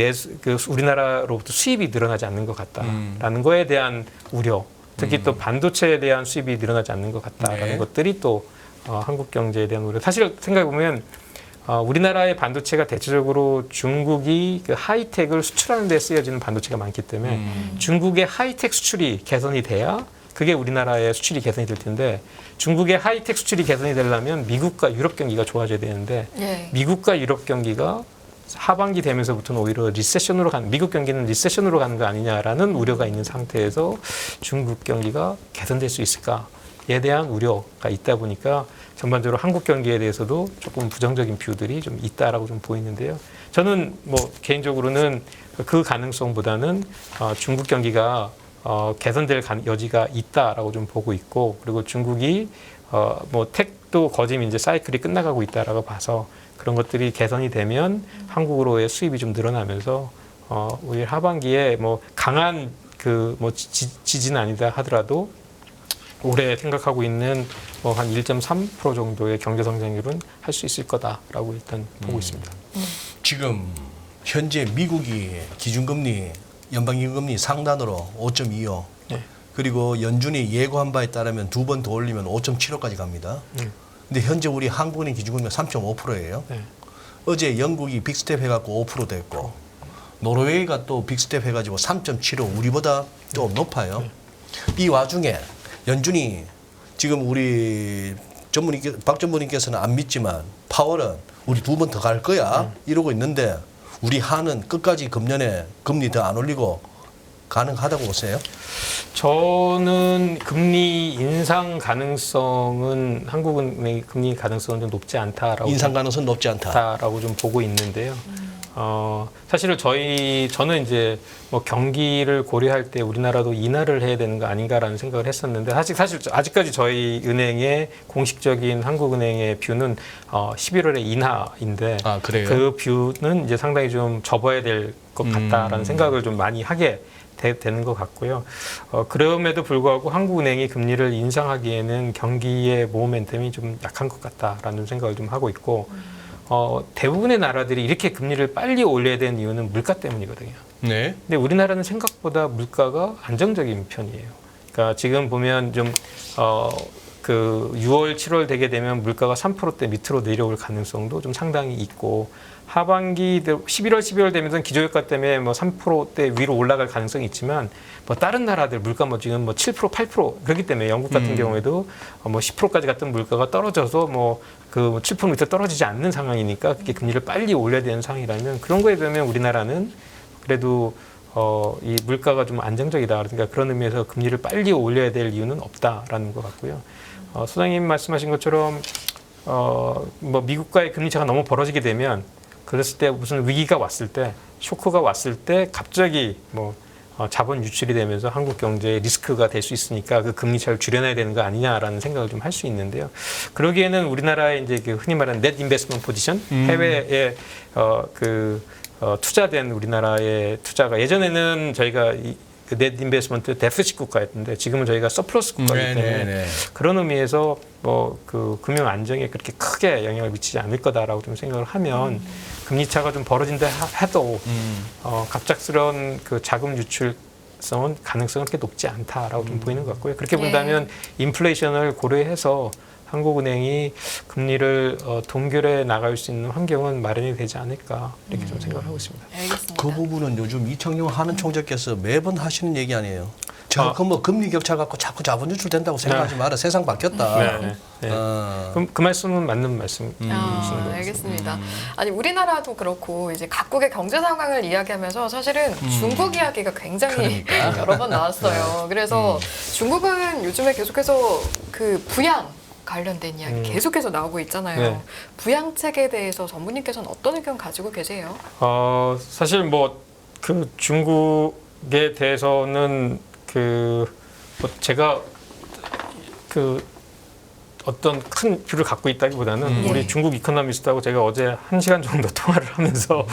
우리나라로부터 수입이 늘어나지 않는 것 같다라는 거에 대한 우려, 특히 또 반도체에 대한 수입이 늘어나지 않는 것 같다라는 네. 것들이 또 한국 경제에 대한 우려. 사실 생각해 보면 우리나라의 반도체가 대체적으로 중국이 그 하이텍을 수출하는 데 쓰여지는 반도체가 많기 때문에 중국의 하이텍 수출이 개선이 돼야 그게 우리나라의 수출이 개선이 될 텐데 중국의 하이텍 수출이 개선이 되려면 미국과 유럽 경기가 좋아져야 되는데 미국과 유럽 경기가 하반기 되면서부터는 오히려 리세션으로 미국 경기는 리세션으로 가는 거 아니냐라는 우려가 있는 상태에서 중국 경기가 개선될 수 있을까에 대한 우려가 있다 보니까 전반적으로 한국 경기에 대해서도 조금 부정적인 뷰들이 좀 있다라고 좀 보이는데요. 저는 뭐 개인적으로는 그 가능성보다는 중국 경기가 개선될 여지가 있다라고 좀 보고 있고, 그리고 중국이 뭐 택도 거짐 이제 사이클이 끝나가고 있다라고 봐서 그런 것들이 개선이 되면 한국으로의 수입이 좀 늘어나면서 오히려 하반기에 뭐 강한 그 뭐 지지는 아니다 하더라도 올해 생각하고 있는 뭐 한 1.3% 정도의 경제 성장률은 할 수 있을 거다라고 일단 보고 있습니다. 지금 현재 미국이 기준금리 연방기금리 상단으로 5.25 네. 그리고 연준이 예고한 바에 따르면 2번 더 올리면 5.75까지 갑니다. 근데 현재 우리 한국은행 기준금리가 3.5%예요. 네. 어제 영국이 빅스텝 해갖고 5% 됐고 노르웨이가 또 빅스텝 해가지고 3.75 우리보다 좀 높아요. 이 와중에 연준이 지금 우리 박 전문의께서는 안 믿지만 파월은 우리 2번 더 갈 거야 이러고 있는데 우리 한은 끝까지 금년에 금리 더 안 올리고 가능하다고 보세요? 저는 금리 인상 가능성은 한국은행 금리 가능성은 좀 높지 않다라고 인상 가능성 높지 않다. 라고 좀 보고 있는데요. 사실은 저는 이제 뭐 경기를 고려할 때 우리나라도 인하를 해야 되는 거 아닌가라는 생각을 했었는데 사실 아직까지 저희 은행의 공식적인 한국은행의 뷰는 11월에 인하인데 그래요? 그 뷰는 이제 상당히 좀 접어야 될 것 같다라는 생각을 좀 많이 하게 되는 것 같고요. 그럼에도 불구하고 한국은행이 금리를 인상하기에는 경기의 모멘텀이 좀 약한 것 같다라는 생각을 좀 하고 있고 대부분의 나라들이 이렇게 금리를 빨리 올려야 되는 이유는 물가 때문이거든요. 네. 근데 우리나라는 생각보다 물가가 안정적인 편이에요. 그러니까 지금 보면 좀 그 6월, 7월 되게 되면 물가가 3%대 밑으로 내려올 가능성도 좀 상당히 있고 하반기 11월, 12월 되면서 기저효과 때문에 뭐 3%대 위로 올라갈 가능성이 있지만 뭐 다른 나라들 물가 뭐 지금 뭐 7%, 8% 그렇기 때문에 영국 같은 경우에도 뭐 10%까지 갔던 물가가 떨어져서 뭐 그 7% 밑에 떨어지지 않는 상황이니까 그게 금리를 빨리 올려야 되는 상황이라면 그런 거에 비하면 우리나라는 그래도 이 물가가 좀 안정적이다. 그러니까 그런 의미에서 금리를 빨리 올려야 될 이유는 없다라는 것 같고요. 소장님 말씀하신 것처럼 뭐 미국과의 금리 차가 너무 벌어지게 되면 그랬을 때 무슨 위기가 왔을 때 쇼크가 왔을 때 갑자기 뭐 자본 유출이 되면서 한국 경제에 리스크가 될 수 있으니까 그 금리 차를 줄여놔야 되는 거 아니냐라는 생각을 좀 할 수 있는데요. 그러기에는 우리나라의 이제 그 흔히 말하는 넷 인베스트먼트 포지션 해외에 투자된 우리나라의 투자가 예전에는 저희가 그 넷 인베스트먼트 데피시트 국가였는데 지금은 저희가 서플러스 국가이기 때문에 그런 의미에서 뭐 그 금융 안정에 그렇게 크게 영향을 미치지 않을 거다라고 좀 생각을 하면 금리 차가 좀 벌어진다 해도 갑작스러운 그 자금 유출성은 가능성은 그렇게 높지 않다라고 좀 보이는 것 같고요. 그렇게 본다면 인플레이션을 고려해서 한국은행이 금리를 동결해 나갈 수 있는 환경은 마련이 되지 않을까 이렇게 좀 생각을 하고 있습니다. 알겠습니다. 그 부분은 요즘 이청용 하는 총재께서 매번 하시는 얘기 아니에요. 뭐 금리 격차 갖고 자꾸 자본 유출 된다고 생각하지 마라. 세상 바뀌었다. 그럼 그 말씀은 맞는 말씀이신 알겠습니다. 아니 우리나라도 그렇고 이제 각국의 경제 상황을 이야기하면서 사실은 중국 이야기가 굉장히 여러 번 나왔어요. 그래서 중국은 요즘에 계속해서 그 부양 관련된 이야기 계속해서 나오고 있잖아요. 부양책에 대해서 전문님께서는 어떤 의견 가지고 계세요? 사실 뭐 그 중국에 대해서는 뭐 제가 어떤 큰 뷰를 갖고 있다기보다는 우리 중국 이코노미스트하고 제가 어제 1시간 정도 통화를 하면서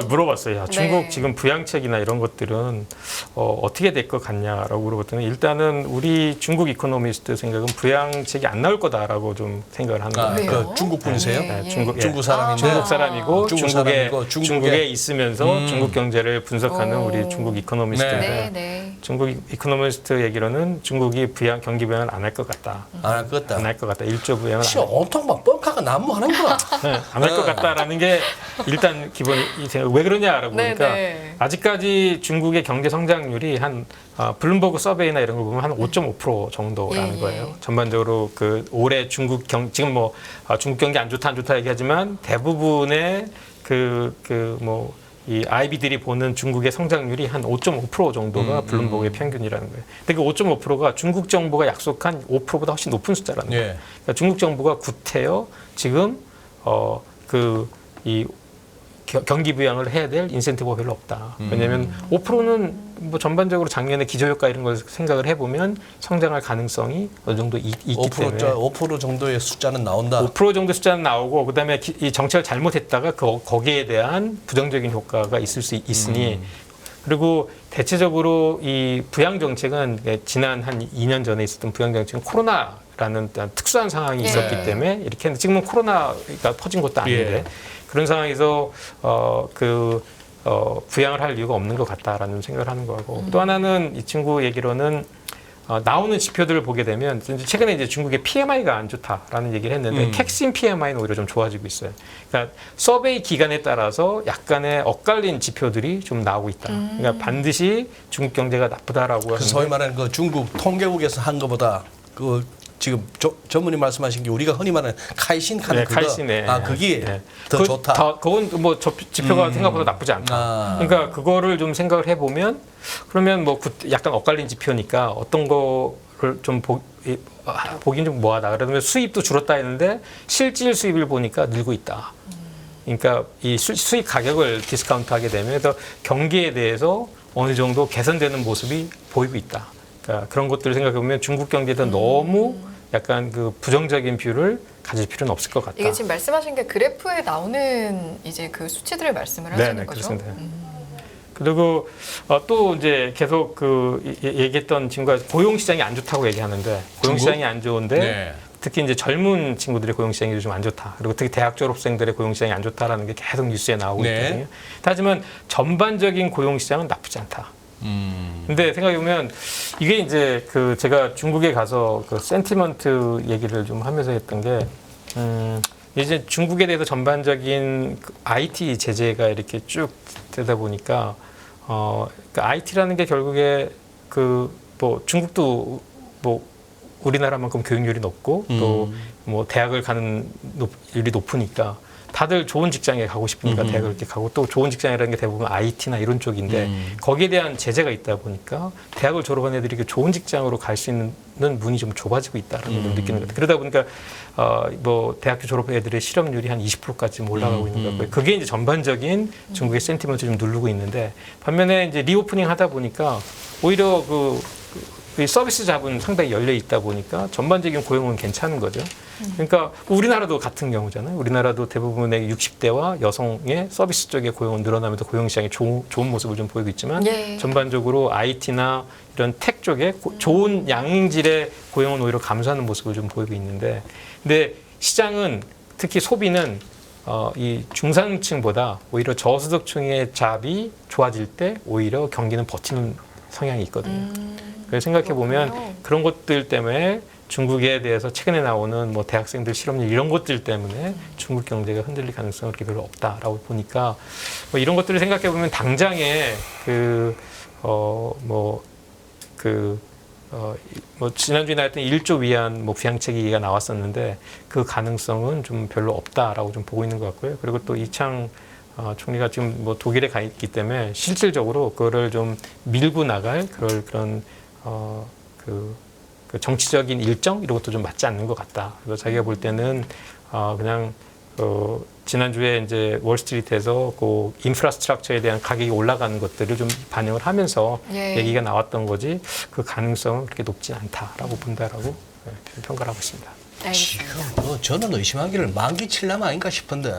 물어봤어요. 야, 중국 지금 부양책이나 이런 것들은 어떻게 될 것 같냐라고 물어봤더니 일단은 우리 중국 이코노미스트 생각은 부양책이 안 나올 거다라고 좀 생각을 하는 거예요. 그 중국 분이세요? 네, 중국 사람인데 중국 사람이고 중국 중국에 사람이고 중국에 있으면서 중국 경제를 분석하는 우리 중국 이코노미스트인데 중국 이코노미스트 얘기로는 중국이 경기 부양을 안 할 것 같다. 안 할 것 같다. 안 할 것 같다. 1조 부양을 씨, 온통 막 뻥카가 난무하는구나. 안 할 것 같다라는 게 일단 기본이 왜 그러냐라고 보니까 아직까지 중국의 경제 성장률이 한 블룸버그 서베이나 이런 걸 보면 한 5.5% 정도라는 거예요. 전반적으로 그 올해 지금 뭐 중국 경기 안 좋다 얘기하지만 대부분의 이 아이비들이 보는 중국의 성장률이 한 5.5% 정도가 블룸버그의 평균이라는 거예요. 근데 그 5.5%가 중국 정부가 약속한 5%보다 훨씬 높은 숫자라는 거예요. 그러니까 중국 정부가 구태여 지금 이 경기 부양을 해야 될 인센티브가 별로 없다. 왜냐하면 5%는 뭐 전반적으로 작년에 기저효과 이런 걸 생각을 해보면 성장할 가능성이 어느 정도 있기 때문에 5% 정도의 숫자는 나온다. 5% 정도 숫자는 나오고 그다음에 이 정책을 잘못했다가 거기에 대한 부정적인 효과가 있을 수 있으니 그리고 대체적으로 이 부양 정책은 지난 한 2년 전에 있었던 부양 정책은 코로나라는 특수한 상황이 있었기 때문에 이렇게 했는데 지금은 코로나가 퍼진 것도 아닌데 그런 상황에서 부양을 할 이유가 없는 것 같다라는 생각을 하는 거고 또 하나는 이 친구 얘기로는 나오는 지표들을 보게 되면 최근에 이제 중국의 PMI가 안 좋다라는 얘기를 했는데 캡신 PMI는 오히려 좀 좋아지고 있어요. 그러니까 서베이 기간에 따라서 약간의 엇갈린 지표들이 좀 나오고 있다. 그러니까 반드시 중국 경제가 나쁘다라고 하는데 소위 말하는 그 중국 통계국에서 한 것보다 지금 전문의 말씀하신 게 우리가 흔히 말하는 카이신 카는 그게 더 좋다. 그건 뭐 지표가 생각보다 나쁘지 않다. 그러니까 그거를 좀 생각을 해보면 그러면 뭐 약간 엇갈린 지표니까 어떤 거를 좀 보긴 좀 뭐하다. 그러면 수입도 줄었다 했는데 실질 수입을 보니까 늘고 있다. 그러니까 이 수입 가격을 디스카운트하게 되면 그래서 경기에 대해서 어느 정도 개선되는 모습이 보이고 있다. 그러니까 그런 것들을 생각해보면 중국 경제에 대한 너무 약간 그 부정적인 뷰를 가질 필요는 없을 것 같다. 이게 지금 말씀하신 게 그래프에 나오는 이제 그 수치들을 말씀을 하시는 거죠? 그렇습니다. 그리고 또 이제 계속 얘기했던 친구가 고용 시장이 안 좋다고 얘기하는데 고용 시장이 안 좋은데 특히 이제 젊은 친구들의 고용 시장이 좀 안 좋다. 그리고 특히 대학 졸업생들의 고용 시장이 안 좋다라는 게 계속 뉴스에 나오고 있거든요. 하지만 전반적인 고용 시장은 나쁘지 않다. 근데 생각해보면 이게 이제 제가 중국에 가서 센티먼트 얘기를 좀 하면서 했던 게 이제 중국에 대해서 전반적인 IT 제재가 이렇게 쭉 되다 보니까 IT라는 게 결국에 뭐 중국도 뭐 우리나라만큼 교육률이 높고 또 뭐 대학을 가는 율이 높으니까 다들 좋은 직장에 가고 싶으니까 대학을 이렇게 가고 또 좋은 직장이라는 게 대부분 IT나 이런 쪽인데 거기에 대한 제재가 있다 보니까 대학을 졸업한 애들이 좋은 직장으로 갈 수 있는 문이 좀 좁아지고 있다는 걸 느끼는 것 같아요. 그러다 보니까 뭐 대학교 졸업한 애들의 실업률이 한 20%까지 올라가고 있는 거고요. 그게 이제 전반적인 중국의 센티먼트를 좀 누르고 있는데 반면에 이제 리오프닝 하다 보니까 오히려 이 서비스 잡은 상당히 열려 있다 보니까 전반적인 고용은 괜찮은 거죠. 그러니까 우리나라도 같은 경우잖아요. 우리나라도 대부분의 60대와 여성의 서비스 쪽의 고용은 늘어나면서 고용 시장이 좋은 모습을 좀 보이고 있지만 전반적으로 IT나 이런 텍 쪽에 좋은 양질의 고용은 오히려 감소하는 모습을 좀 보이고 있는데 근데 시장은 특히 소비는 이 중산층보다 오히려 저소득층의 잡이 좋아질 때 오히려 경기는 버티는 성향이 있거든요. 그래서 생각해 보면 그런 것들 때문에 중국에 대해서 최근에 나오는 뭐 대학생들 실업률 이런 것들 때문에 중국 경제가 흔들릴 가능성은 그렇게 별로 없다라고 보니까 뭐 이런 것들을 생각해 보면 당장에 지난주에 나왔던 1조 위안 뭐 부양책 얘기가 나왔었는데 그 가능성은 좀 별로 없다라고 좀 보고 있는 것 같고요. 그리고 또 이창 총리가 지금 뭐 독일에 가 있기 때문에 실질적으로 그거를 좀 밀고 나갈 그런 그 정치적인 일정 이런 것도 좀 맞지 않는 것 같다. 그래서 자기가 볼 때는 그냥 지난주에 이제 월스트리트에서 그 인프라스트럭처에 대한 가격이 올라가는 것들을 좀 반영을 하면서 얘기가 나왔던 거지 그 가능성은 그렇게 높지 않다라고 본다라고 평가를 하고 있습니다. 알겠습니다. 지금 뭐 저는 의심하기를 만기 칠남 아닌가 싶은데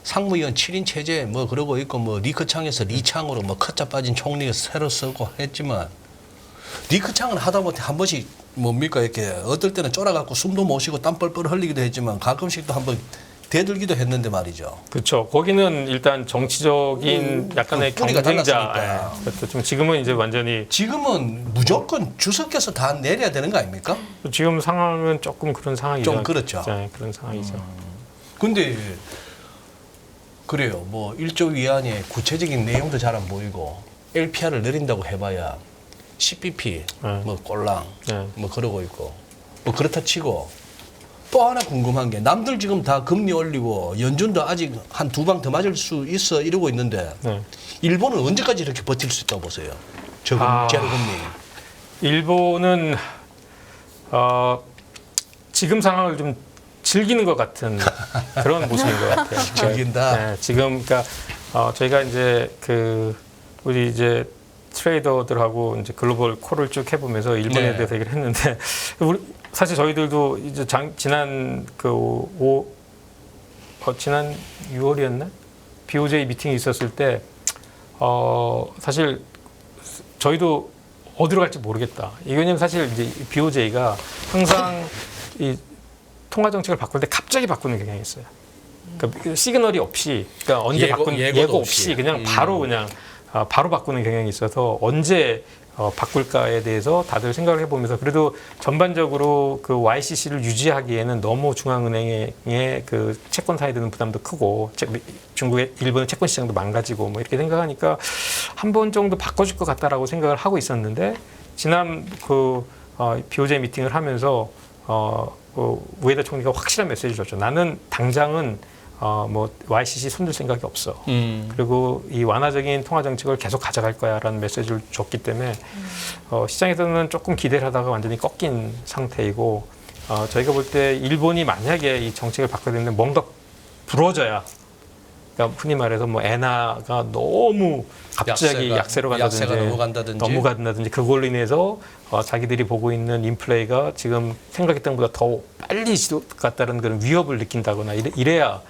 상무위원 7인 체제 뭐 그러고 있고 뭐 리크창에서 리창으로 뭐 커짜 빠진 총리가 새로 쓰고 했지만 리크창은 하다못해 한 번씩 뭡니까 이렇게 어떨 때는 쫄아갖고 숨도 못 쉬고 땀 뻘뻘 흘리기도 했지만 가끔씩 또 한번 대들기도 했는데 말이죠. 그렇죠. 거기는 일단 정치적인 약간의 뿌리가 경쟁자. 달랐으니까. 그렇죠. 좀 지금은 이제 완전히 지금은 무조건 주석께서 다 내려야 되는 거 아닙니까? 지금 상황은 조금 그런 상황이죠. 좀 그렇죠. 네, 그런 상황이죠. 근데 그래요. 뭐 1조 위안의 구체적인 내용도 잘 안 보이고 LPR을 늘린다고 해봐야 CPP, 뭐 꼴랑, 뭐 그러고 있고 뭐 그렇다 치고 또 하나 궁금한 게 남들 지금 다 금리 올리고 연준도 아직 한 두 방 더 맞을 수 있어 이러고 있는데 일본은 언제까지 이렇게 버틸 수 있다고 보세요? 저금 제로 금리. 일본은 지금 상황을 좀 즐기는 것 같은 그런 모습인 것 같아요. 즐긴다. 네, 지금 그러니까 저희가 이제 우리 이제 트레이더들하고 이제 글로벌 콜을 쭉 해보면서 일본에 네. 대해서 얘기를 했는데 사실 저희들도 이제 지난 지난 6월이었나 BOJ 미팅이 있었을 때 사실 저희도 어디로 갈지 모르겠다. 왜냐면 사실 이제 BOJ가 항상 이 통화 정책을 바꿀 때 갑자기 바꾸는 경향이 있어요. 그러니까 시그널이 없이, 그러니까 언제 예고 없이 그냥 바로 바꾸는 경향이 있어서 언제 바꿀까에 대해서 다들 생각을 해보면서 그래도 전반적으로 그 YCC를 유지하기에는 너무 중앙은행의 그 채권사에 드는 부담도 크고 중국의 일본의 채권 시장도 망가지고 뭐 이렇게 생각하니까 한 번 정도 바꿔줄 것 같다라고 생각을 하고 있었는데 지난 BOJ 미팅을 하면서 우에다 총리가 확실한 메시지를 줬죠. 나는 당장은 뭐 YCC 손들 생각이 없어. 그리고 이 완화적인 통화 정책을 계속 가져갈 거야라는 메시지를 줬기 때문에 시장에서는 조금 기대를 하다가 완전히 꺾인 상태이고 저희가 볼 때 일본이 만약에 이 정책을 바꿔야 되는데 뭔가 부러져야, 그러니까 흔히 말해서 뭐 엔화가 너무 갑자기 약세로 간다든지 넘어간다든지 그걸로 인해서 자기들이 보고 있는 인플레이가 지금 생각했던 것보다 더 빨리 갔다는 그런 위협을 느낀다거나 이래야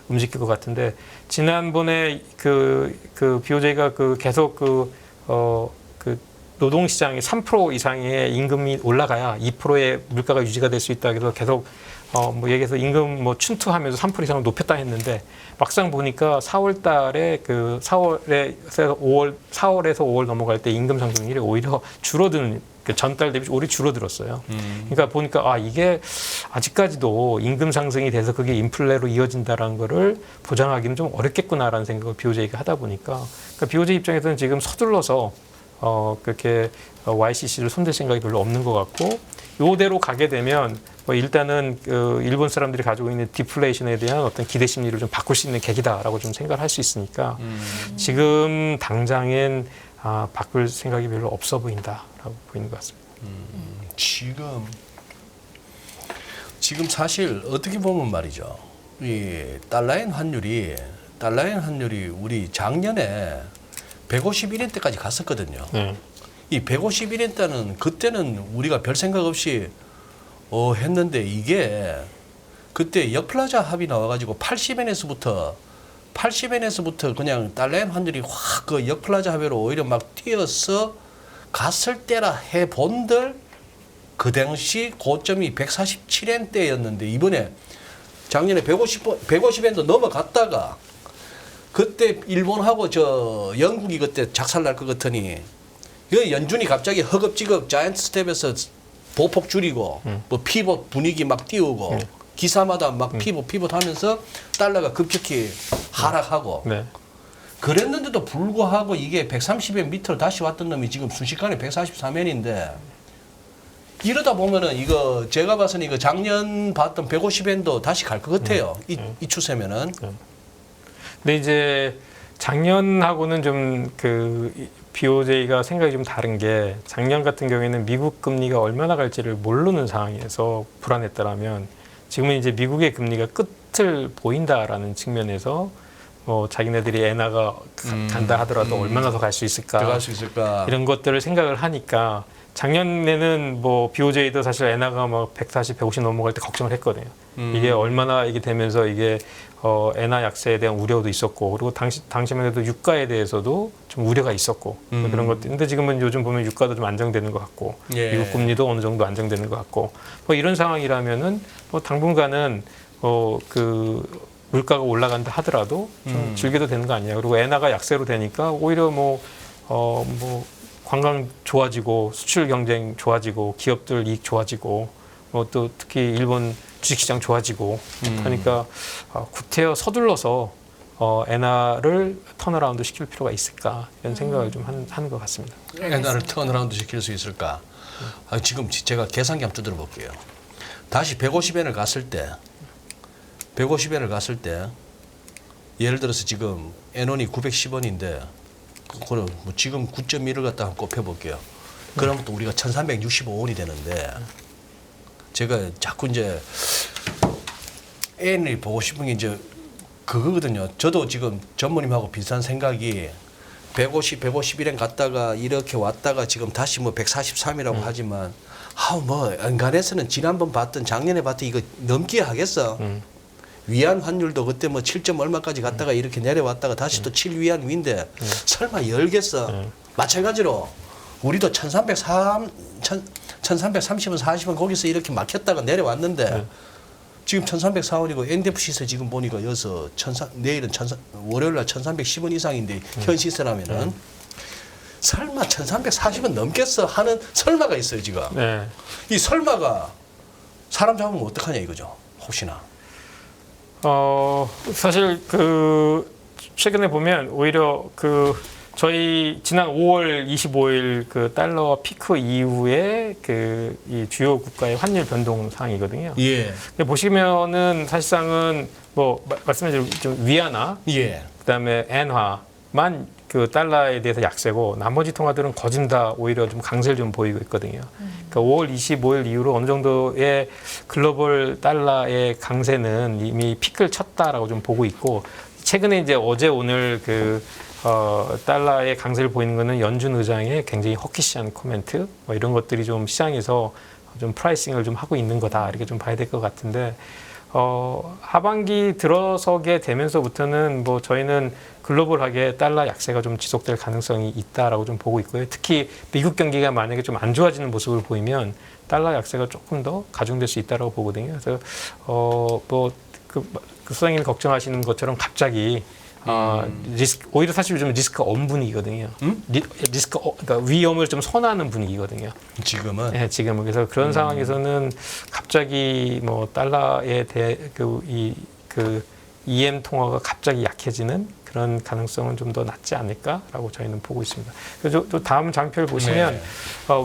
움직일 것 같은데 지난번에 그 BOJ가 계속 노동시장의 3% 이상의 임금이 올라가야 2%의 물가가 유지가 될 수 있다 해서 계속 뭐 얘기해서 임금 뭐 춘투하면서 3% 이상을 높였다 했는데 막상 보니까 4월 달에 4월에서 5월 넘어갈 때 임금 상승률이 오히려 줄어드는, 전달 대비 오히려 줄어들었어요. 그러니까 보니까 이게 아직까지도 임금 상승이 돼서 그게 인플레로 이어진다라는 거를 보장하기는 좀 어렵겠구나라는 생각을 BOJ가 하다 보니까 그러니까 BOJ 입장에서는 지금 서둘러서 그렇게 YCC를 손댈 생각이 별로 없는 것 같고 요대로 가게 되면 일단은 일본 사람들이 가지고 있는 디플레이션에 대한 어떤 기대 심리를 좀 바꿀 수 있는 계기다라고 좀 생각을 할 수 있으니까 지금 당장엔 바꿀 생각이 별로 없어 보인다라고 보이는 것 같습니다. 지금 사실 어떻게 보면 말이죠. 이 달러엔 환율이 우리 작년에 151엔 때까지 갔었거든요. 이 151엔단은 그때는 우리가 별 생각 없이 했는데 이게 그때 역플라자 합의 나와가지고 80엔에서부터 그냥 달러엔 환율이 확 그 역플라자 합의로 오히려 막 뛰어서 갔을 때라 해본들 그 당시 고점이 147엔대였는데 이번에 작년에 150엔도 넘어갔다가 그때 일본하고 영국이 그때 작살날 것 같으니 연준이 갑자기 허겁지겁 자이언트 스텝에서 보폭 줄이고 뭐 피봇 분위기 막 띄우고 기사마다 막 피봇 하면서 달러가 급격히 하락하고 그랬는데도 불구하고 이게 130엔 밑으로 다시 왔던 놈이 지금 순식간에 143엔인데 이러다 보면은 이거 제가 봐서는 이거 작년 봤던 150엔도 다시 갈 것 같아요. 이 추세면은. 근데 이제 작년하고는 좀 BOJ가 생각이 좀 다른 게 작년 같은 경우에는 미국 금리가 얼마나 갈지를 모르는 상황에서 불안했다라면 지금은 이제 미국의 금리가 끝을 보인다라는 측면에서 자기네들이 엔화가 간다 하더라도 얼마나 더 갈 수 있을까 들어갈 수 있을까 이런 것들을 생각을 하니까 작년에는 뭐 BOJ도 사실 엔화가 막 140, 150 넘어갈 때 걱정을 했거든요. 이게 얼마나 이게 되면서 이게 엔화 약세에 대한 우려도 있었고, 그리고 당시만 해도 유가에 대해서도 좀 우려가 있었고 그런 것들. 근데 지금은 요즘 보면 유가도 좀 안정되는 것 같고, 예. 미국 금리도 어느 정도 안정되는 것 같고, 뭐 이런 상황이라면은 뭐 당분간은 그 물가가 올라간다 하더라도 좀 즐겨도 되는 거 아니냐. 그리고 엔화가 약세로 되니까 오히려 뭐 관광 좋아지고, 수출 경쟁 좋아지고, 기업들 이익 좋아지고, 뭐 또 특히 일본 주식시장 좋아지고 하니까 구태여 서둘러서 엔화를 턴어라운드 시킬 필요가 있을까 이런 생각을 좀 하는 것 같습니다. 엔화를 턴어라운드 시킬 수 있을까? 지금 제가 계산기 한번 두드려 볼게요. 다시 150엔을 갔을 때, 150엔을 갔을 때, 예를 들어서 지금 엔원이 910원인데, 그거는 뭐 지금 9.1을 갖다 한번 곱해볼게요. 그러면 또 우리가 1365원이 되는데, 제가 자꾸 이제 N을 보고 싶은 게 이제 그거거든요. 저도 지금 전무님하고 비슷한 생각이 150, 151엔 갔다가 이렇게 왔다가 지금 다시 뭐 143이라고 하지만, 뭐 연간에서는 지난번 봤던 작년에 봤던 이거 넘기에 하겠어. 위안 환율도 그때 뭐 7점 얼마까지 갔다가 이렇게 내려왔다가 다시 또 7위안 위인데 설마 열겠어. 마찬가지로 우리도 1330원 40원 거기서 이렇게 막혔다가 내려왔는데 지금 1304원이고 NDFC에서 지금 보니까 여기서 내일은 월요일 날 1310원 이상인데 현 시세라면은 설마 1340원 넘겠어 하는 설마가 있어요 지금. 네. 이 설마가 사람 잡으면 어떡하냐 이거죠. 혹시나. 사실 최근에 보면 오히려 저희 지난 5월 25일 달러 피크 이후에 이 주요 국가의 환율 변동 사항이거든요. 예. 보시면은 사실상은 뭐 말씀하신 좀 위안화, 예. 그다음에 엔화만 달러에 대해서 약세고 나머지 통화들은 거진 다 오히려 좀 강세를 좀 보이고 있거든요. 그러니까 5월 25일 이후로 어느 정도의 글로벌 달러의 강세는 이미 피크를 쳤다라고 좀 보고 있고, 최근에 이제 어제 오늘 달러의 강세를 보이는 거는 연준 의장의 굉장히 허키시한 코멘트, 뭐 이런 것들이 좀 시장에서 좀 프라이싱을 좀 하고 있는 거다 이렇게 좀 봐야 될 것 같은데, 하반기 들어서게 되면서부터는 뭐 저희는 글로벌하게 달러 약세가 좀 지속될 가능성이 있다라고 좀 보고 있고요. 특히 미국 경기가 만약에 좀 안 좋아지는 모습을 보이면 달러 약세가 조금 더 가중될 수 있다라고 보거든요. 그래서 소장님이 걱정하시는 것처럼 갑자기 오히려 사실 요즘 리스크 엄 분위기거든요. 그러니까 위험을 좀 선호하는 분위기거든요. 지금은. 네, 지금은. 그래서 그런 상황에서는 갑자기 뭐 달러에 대해 EM 통화가 갑자기 약해지는 그런 가능성은 좀 더 낮지 않을까라고 저희는 보고 있습니다. 그래서 또 다음 장표를 보시면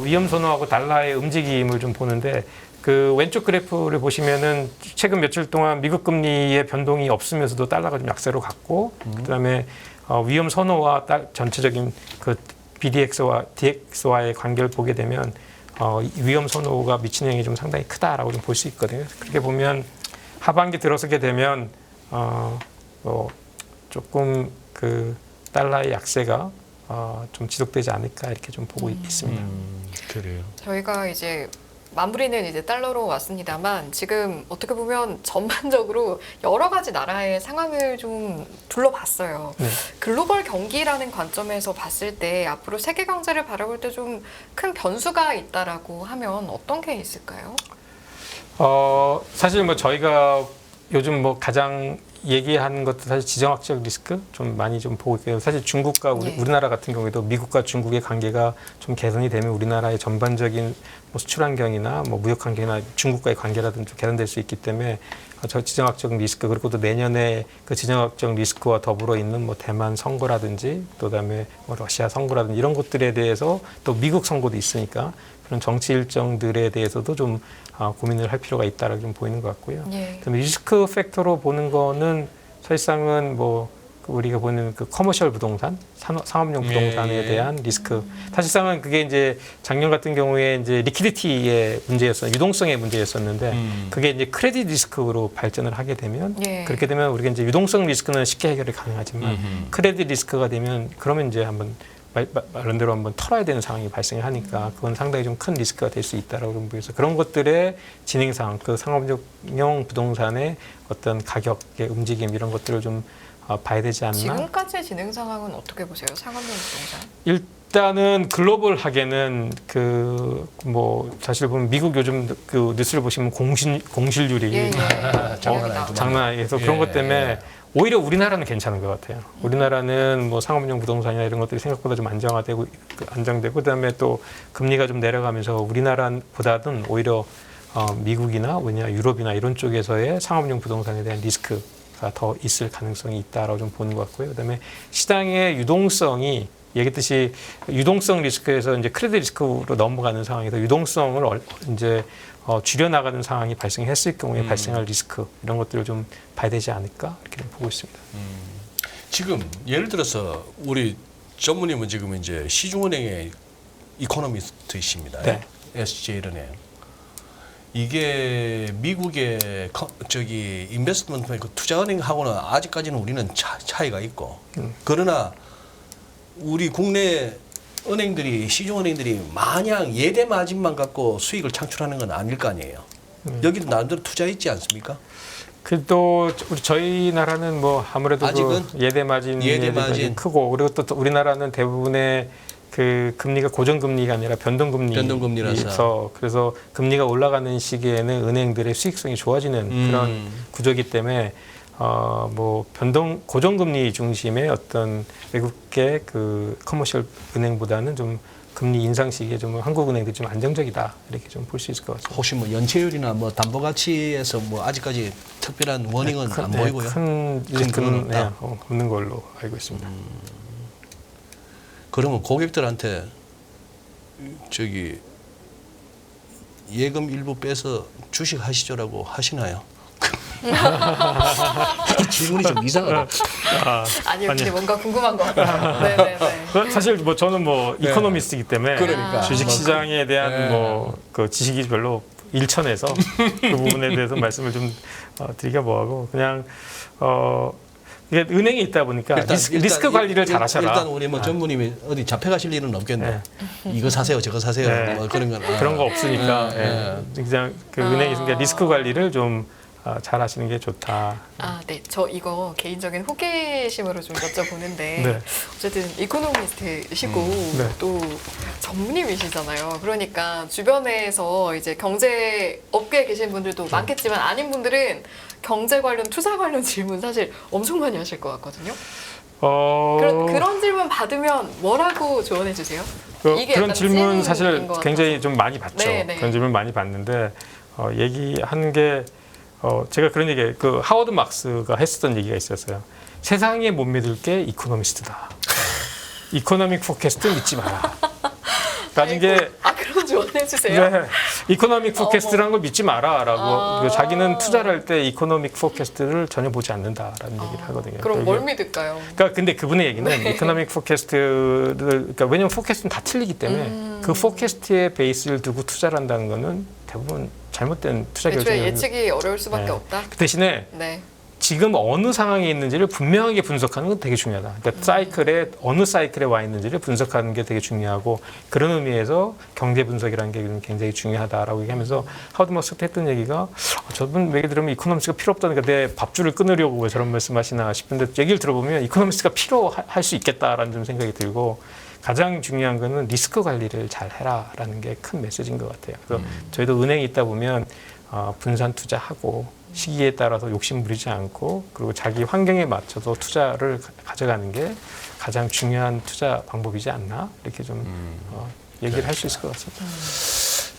위험 선호하고 달러의 움직임을 좀 보는데, 왼쪽 그래프를 보시면은 최근 며칠 동안 미국 금리의 변동이 없으면서도 달러가 좀 약세로 갔고, 그다음에 위험 선호와 전체적인 BDX와 DX와의 관계를 보게 되면 위험 선호가 미치는 영향이 좀 상당히 크다라고 좀 볼 수 있거든요. 그렇게 보면 하반기 들어서게 되면 조금 달러의 약세가 좀 지속되지 않을까 이렇게 좀 보고 있습니다. 그래요. 저희가 이제 마무리는 이제 달러로 왔습니다만, 지금 어떻게 보면 전반적으로 여러 가지 나라의 상황을 좀 둘러봤어요. 네. 글로벌 경기라는 관점에서 봤을 때 앞으로 세계 경제를 바라볼 때 좀 큰 변수가 있다라고 하면 어떤 게 있을까요? 사실 뭐 저희가 요즘 뭐 가장 얘기하는 것도 사실 지정학적 리스크 좀 많이 좀 보고 있고요. 사실 중국과 우리나라 같은 경우에도 미국과 중국의 관계가 좀 개선이 되면 우리나라의 전반적인 뭐 수출 환경이나 뭐 무역 환경이나 중국과의 관계라든지 좀 개선될 수 있기 때문에 저 지정학적 리스크, 그리고 또 내년에 지정학적 리스크와 더불어 있는 뭐 대만 선거라든지 또 그다음에 뭐 러시아 선거라든지 이런 것들에 대해서, 또 미국 선거도 있으니까 그런 정치 일정들에 대해서도 좀 고민을 할 필요가 있다라고 좀 보이는 것 같고요. 그다음에 리스크 팩터로 보는 거는 사실상은 뭐 우리가 보는 커머셜 부동산, 상업용 부동산에 대한 리스크. 사실상은 그게 이제 작년 같은 경우에 이제 리퀴디티의 문제였어요. 유동성의 문제였었는데 그게 이제 크레딧 리스크로 발전을 하게 되면 그렇게 되면 우리가 이제 유동성 리스크는 쉽게 해결이 가능하지만 크레딧 리스크가 되면 그러면 이제 한번 말한 대로 한번 털어야 되는 상황이 발생하니까 그건 상당히 좀 큰 리스크가 될 수 있다라고 좀 보여서 그런 것들의 진행 상황, 그 상업용 부동산의 어떤 가격의 움직임 이런 것들을 좀 봐야 되지 않나. 지금까지의 진행 상황은 어떻게 보세요? 상업용 부동산? 일단은 글로벌하게는 그 뭐 사실 보면 미국 요즘 그 뉴스를 보시면 공실률이 예, 예. 장난 아니구만. 장난 아니어서 그런 예, 것 때문에 예. 오히려 우리나라는 괜찮은 것 같아요. 우리나라는 뭐 상업용 부동산이나 이런 것들이 생각보다 좀 안정되고 그다음에 또 금리가 좀 내려가면서 우리나라보다는 오히려 미국이나 뭐냐 유럽이나 이런 쪽에서의 상업용 부동산에 대한 리스크가 더 있을 가능성이 있다라고 좀 보는 것 같고요. 그다음에 시장의 유동성이 얘기했듯이 유동성 리스크에서 이제 크레딧 리스크로 넘어가는 상황에서 유동성을 이제 줄여나가는 상황이 발생했을 경우에 발생할 리스크 이런 것들을 좀 봐야 되지 않을까 이렇게 좀 보고 있습니다. 지금 예를 들어서 우리 전무님은 지금 이제 시중은행의 이코노미스트이십니다. 네. SJ은행. 이게 미국의 저기 인베스트먼트 그 투자은행하고는 아직까지는 우리는 차이가 있고 그러나 우리 국내 은행들이 시중은행들이 마냥 예대 마진만 갖고 수익을 창출하는 건 아닐 거 아니에요. 여기도 나름대로 투자 있지 않습니까? 또 저희 나라는 뭐 아무래도 아직은 그 예대 마진이 크고 그리고 또 우리나라는 대부분의 그 금리가 고정금리가 아니라 변동금리라서 그래서 금리가 올라가는 시기에는 은행들의 수익성이 좋아지는 그런 구조이기 때문에 뭐 고정금리 중심의 어떤 외국계 그 커머셜 은행보다는 좀 금리 인상 시기에 좀 한국 은행들이 좀 안정적이다 이렇게 좀 볼 수 있을 것 같습니다. 혹시 뭐 연체율이나 뭐 담보 가치에서 뭐 아직까지 특별한 워닝은 안 보이고요. 큰 리스크는 없는 걸로 알고 있습니다. 그러면 고객들한테 저기 예금 일부 빼서 주식 하시죠라고 하시나요? 질문이 좀 이상하다. 아니요, 근데 뭔가 궁금한 것 같아요. 네네네. 사실 뭐 저는 뭐 이코노미스트이기 때문에 그러니까. 주식 시장에 대한 뭐 그 지식이 별로 일천해서 그 부분에 대해서 말씀을 좀 드리기가 뭐하고 그냥 이게 은행에 있다 보니까 리스크 관리를 잘 하셔라. 일단 우리 뭐 전무님이 어디 잡혀가실 일은 없겠네. 이거 사세요, 저거 사세요. 네. 뭐 그런 건 그런 거 없으니까 그냥 그 은행에 있으니까 리스크 관리를 좀 잘 하시는 게 좋다. 네. 저 이거 개인적인 호기심으로 좀 여쭤보는데 네. 어쨌든 이코노미스트이시고 네. 또 전문님이시잖아요. 그러니까 주변에서 이제 경제 업계에 계신 분들도 많겠지만 아닌 분들은 경제 관련, 투자 관련 질문 사실 엄청 많이 하실 것 같거든요. 그런 질문 받으면 뭐라고 조언해 주세요? 그런 질문 사실 것 굉장히 같아서. 좀 많이 받죠. 네네. 그런 질문 많이 받는데 얘기하는 게 제가 그런 얘기 그 하워드 막스가 했었던 얘기가 있었어요. 세상에 못 믿을 게 이코노미스트다. 이코노믹 포캐스트 믿지 마라. 라는 게 그런 조언해 주세요. 네, 이코노믹 포캐스트라는 걸 믿지 마라라고 투자를 할 때 이코노믹 포캐스트를 전혀 보지 않는다라는 얘기를 하거든요. 그럼 뭘 믿을까요? 그러니까 근데 그분의 얘기는 이코노믹 포캐스트를 그러니까 왜냐면 포캐스트는 다 틀리기 때문에 그 포캐스트의 베이스를 두고 투자를 한다는 거는 대부분 잘못된 투자 결정이에요. 예측이 어려울 수밖에 없다. 그 대신에 지금 어느 상황에 있는지를 분명하게 분석하는 건 되게 중요하다. 그러니까 사이클에 어느 사이클에 와 있는지를 분석하는 게 되게 중요하고 그런 의미에서 경제 분석이라는 게 굉장히 중요하다라고 얘기하면서 하워드 막스가 했던 얘기가 저분 얘기 들으면 이코노미스트가 필요 없다니까 내 밥줄을 끊으려고 왜 저런 말씀하시나 싶은데 얘기를 들어보면 이코노미스트가 필요할 수 있겠다라는 좀 생각이 들고 가장 중요한 거는 리스크 관리를 잘 해라라는 게 큰 메시지인 것 같아요. 그래서 저희도 은행에 있다 보면 분산 투자하고 시기에 따라서 욕심 부리지 않고 그리고 자기 환경에 맞춰서 투자를 가져가는 게 가장 중요한 투자 방법이지 않나 이렇게 좀 얘기를 할 수 있을 것 같습니다.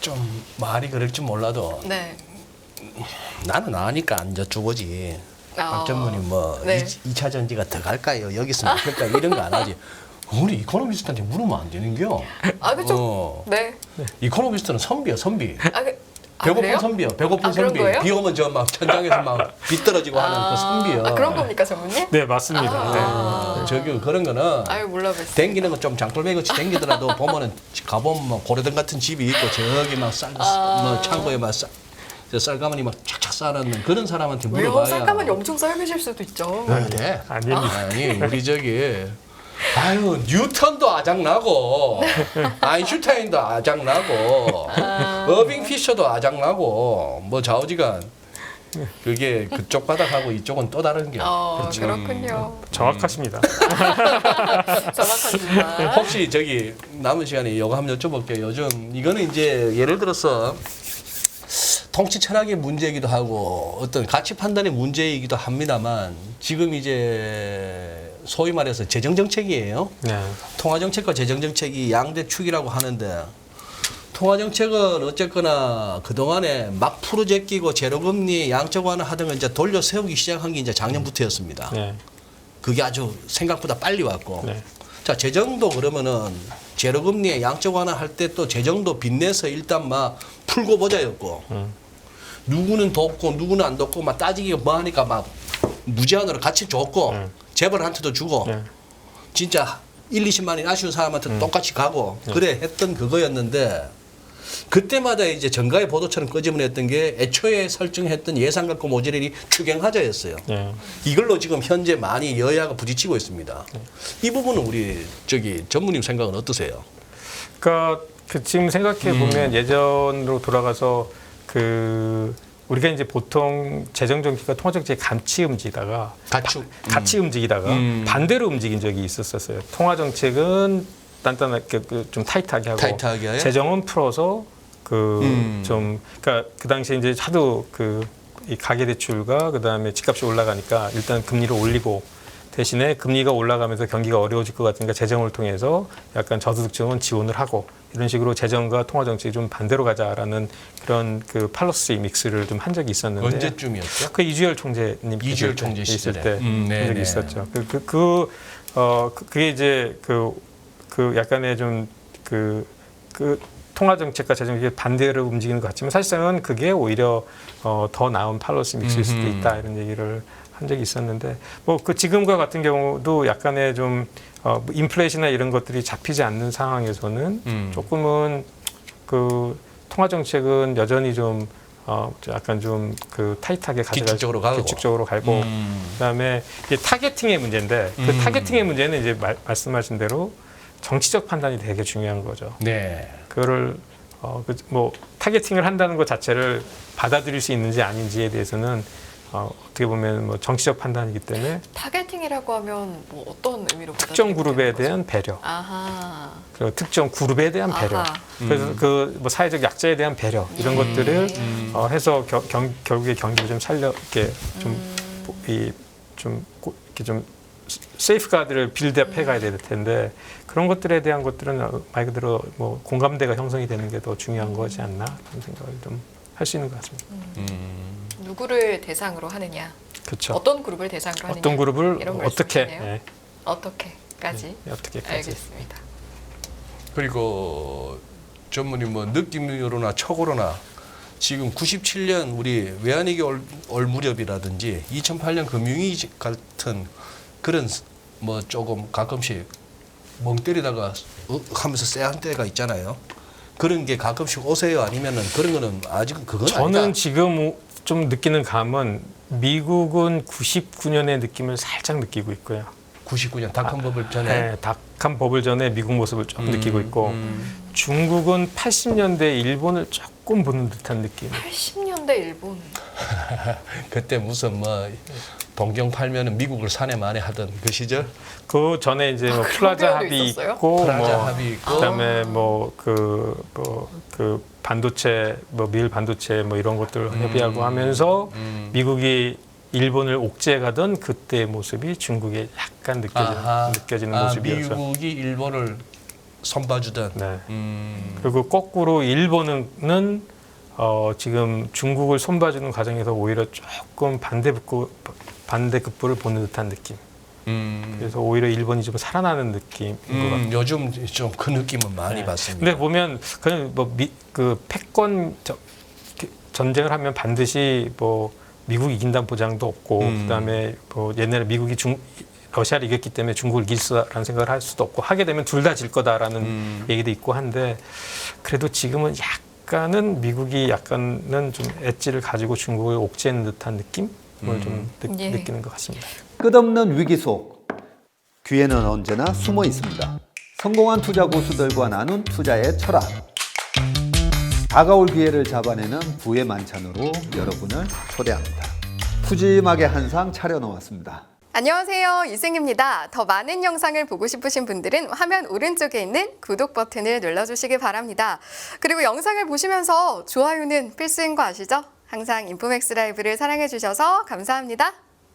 좀 말이 그럴지 몰라도 나는 아니까 안 여쭤보지. 박 전문이 뭐 2차 전지가 더 갈까요? 여기서 먹을까 이런 거 안 하지. 우리 이코노미스트한테 물으면 안 되는겨. 그렇죠. 네. 이코노미스트는 선비야, 선비. 배고픈 그래요? 선비요. 배고픈 선비. 비 오면 저 막 천장에서 막 비떨어지고 하는 그 선비요. 그런 겁니까, 전문님? 네, 맞습니다. 저기 그런 거는 몰라봤어요. 댕기는 건 좀 장돌배같이 댕기더라도 보면은 가보면 뭐 고래등 같은 집이 있고 저기 막 뭐 창고에 막 쌀가마니 막 착착 쌓아놓는 그런 사람한테 물어봐야. 쌀가마니 엄청 쌀매실 수도 있죠. 네. 아닙니다. 아니 우리 저기 아유 뉴턴도 아작나고 아인슈타인도 아작나고 어빙 피셔도 아작나고 뭐 좌우지간 그게 그쪽 바닥하고 이쪽은 또 다른 게. 그렇군요. 정확하십니다. 정확하십니다. 혹시 저기 남은 시간에 이거 한번 여쭤볼게요. 요즘 이거는 이제 예를 들어서 통치 철학의 문제이기도 하고 어떤 가치 판단의 문제이기도 합니다만 지금 이제 소위 말해서 재정 정책이에요. 네. 통화 정책과 재정 정책이 양대 축이라고 하는데 통화 정책은 어쨌거나 그동안에 막 풀어제끼고 제로금리 양적 완화하던 걸 이제 돌려 세우기 시작한 게 이제 작년부터였습니다. 네. 그게 아주 생각보다 빨리 왔고. 네. 자, 재정도 그러면은 제로금리에 양적 완화할 때 또 재정도 빚내서 일단 막 풀고 보자였고. 누구는 돕고 누구는 안 돕고 막 따지기가 뭐 하니까 막 무제한으로 같이 줬고 재벌한테도 주고 진짜 1, 20만 원 아쉬운 사람한테 똑같이 가고 그래 했던 그거였는데 그때마다 이제 정가의 보도처럼 끄집어냈던 게 애초에 설정했던 예산각고 모듈이 추경하자였어요. 네. 이걸로 지금 현재 많이 여야가 부딪히고 있습니다. 이 부분은 우리 저기 전무님 생각은 어떠세요? 그러니까 그 지금 생각해 보면 예전으로 돌아가서 그 우리가 이제 보통 재정 정책과 통화 정책의 같이 움직이다가 같이 움직이다가 반대로 움직인 적이 있었어요. 통화 정책은 단단하게 좀 타이트하게 하고 재정은 풀어서 그 좀 그러니까 그 당시에 이제 하도 그 이 가계 대출과 그다음에 집값이 올라가니까 일단 금리를 올리고 대신에 금리가 올라가면서 경기가 어려워질 것 같으니까 재정을 통해서 약간 저소득층은 지원을 하고 이런 식으로 재정과 통화 정책이 좀 반대로 가자라는 그런 그 팔러시 믹스를 좀 한 적이 있었는데 언제쯤이었죠? 그 이주열 총재님 이주열 총재 있을 시절에. 때 한 적이 있었죠. 그게 이제 그 약간의 좀 그 통화 정책과 재정 정책이 반대로 움직이는 것 같지만 사실상은 그게 오히려 더 나은 팔러시 믹스일 수도 있다 이런 얘기를 한 적이 있었는데 뭐 그 지금과 같은 경우도 약간의 좀 인플레이션이나 이런 것들이 잡히지 않는 상황에서는 조금은 그 통화 정책은 여전히 좀 약간 좀 그 타이트하게 규칙적으로 가고 그다음에 이게 타겟팅의 문제인데 그 타겟팅의 문제는 이제 말씀하신 대로 정치적 판단이 되게 중요한 거죠. 네. 그거를 뭐 타겟팅을 한다는 것 자체를 받아들일 수 있는지 아닌지에 대해서는 어떻게 보면 뭐 정치적 판단이기 때문에 타겟팅이라고 하면 뭐 어떤 의미로 특정 그룹에 대한 배려, 아하. 그리고 특정 그룹에 대한 배려, 그래서 그 뭐 사회적 약자에 대한 배려 이런 것들을 해서 결국에 경기를 좀 살려 이렇게 좀 세이프가드를 빌드업 해가야 될 텐데 그런 것들에 대한 것들은 말 그대로 뭐 공감대가 형성이 되는 게 더 중요한 거지 않나 그런 생각을 좀 할 수 있는 것 같습니다. 누구를 대상으로 하느냐, 그렇죠. 어떤 그룹을 대상으로 하느냐, 어떤 그룹을 이런 어떻게, 네. 어떻게까지. 어떻게까지. 알겠습니다. 그리고 전무님 뭐 느낌으로나 척으로나 지금 97년 우리 외환위기 올 무렵이라든지 2008년 금융위기 같은 그런 뭐 조금 가끔씩 멍 때리다가 하면서 쎄한 때가 있잖아요. 그런 게 가끔씩 오세요? 아니면은 그런 거는 아직은 그건 저는 아니다. 지금 좀 느끼는 감은 미국은 99년의 느낌을 살짝 느끼고 있고요. 99년 닷컴 버블 전에. 네, 닷컴 버블 전에 미국 모습을 좀 느끼고 있고 중국은 80년대 일본을 조금 보는 듯한 느낌. 80년대 일본. 그때 무슨 뭐 동경 팔면은 미국을 사내 만에 하던 그 시절. 그 전에 이제 뭐 그런 플라자 배우도 합의 있었어요? 있고 플라자 뭐 합의 있고. 그다음에 뭐 그 반도체 뭐 밀 반도체 뭐 이런 것들 협의하고 하면서 미국이 일본을 옥죄가던 그때의 모습이 중국에 약간 느껴지는 모습이었죠. 미국이 일본을 손봐주던. 네. 그리고 거꾸로 일본은 지금 중국을 손봐주는 과정에서 오히려 조금 반대급부를 보는 듯한 느낌. 그래서 오히려 일본이 좀 살아나는 느낌인 것 같아요. 요즘 좀 그 느낌은 많이 받습니다. 근데 보면 그냥 그 패권 전쟁을 하면 반드시 뭐 미국이 이긴다는 보장도 없고 그다음에 뭐 옛날에 미국이 러시아를 이겼기 때문에 중국을 이길 수라는 생각을 할 수도 없고 하게 되면 둘 다 질 거다라는 얘기도 있고 한데 그래도 지금은 약간은 미국이 약간은 좀 엣지를 가지고 중국을 옥죄는 듯한 느낌을 좀 느끼는 것 같습니다. 끝없는 위기 속 뒤에는 언제나 숨어 있습니다. 성공한 투자 고수들과 나눈 투자의 철학. 다가올 기회를 잡아내는 부의 만찬으로 여러분을 초대합니다. 푸짐하게 한 상 차려놓았습니다. 안녕하세요, 이승입니다. 더 많은 영상을 보고 싶으신 분들은 화면 오른쪽에 있는 구독 버튼을 눌러주시기 바랍니다. 그리고 영상을 보시면서 좋아요는 필수인 거 아시죠? 항상 인포맥스 라이브를 사랑해주셔서 감사합니다.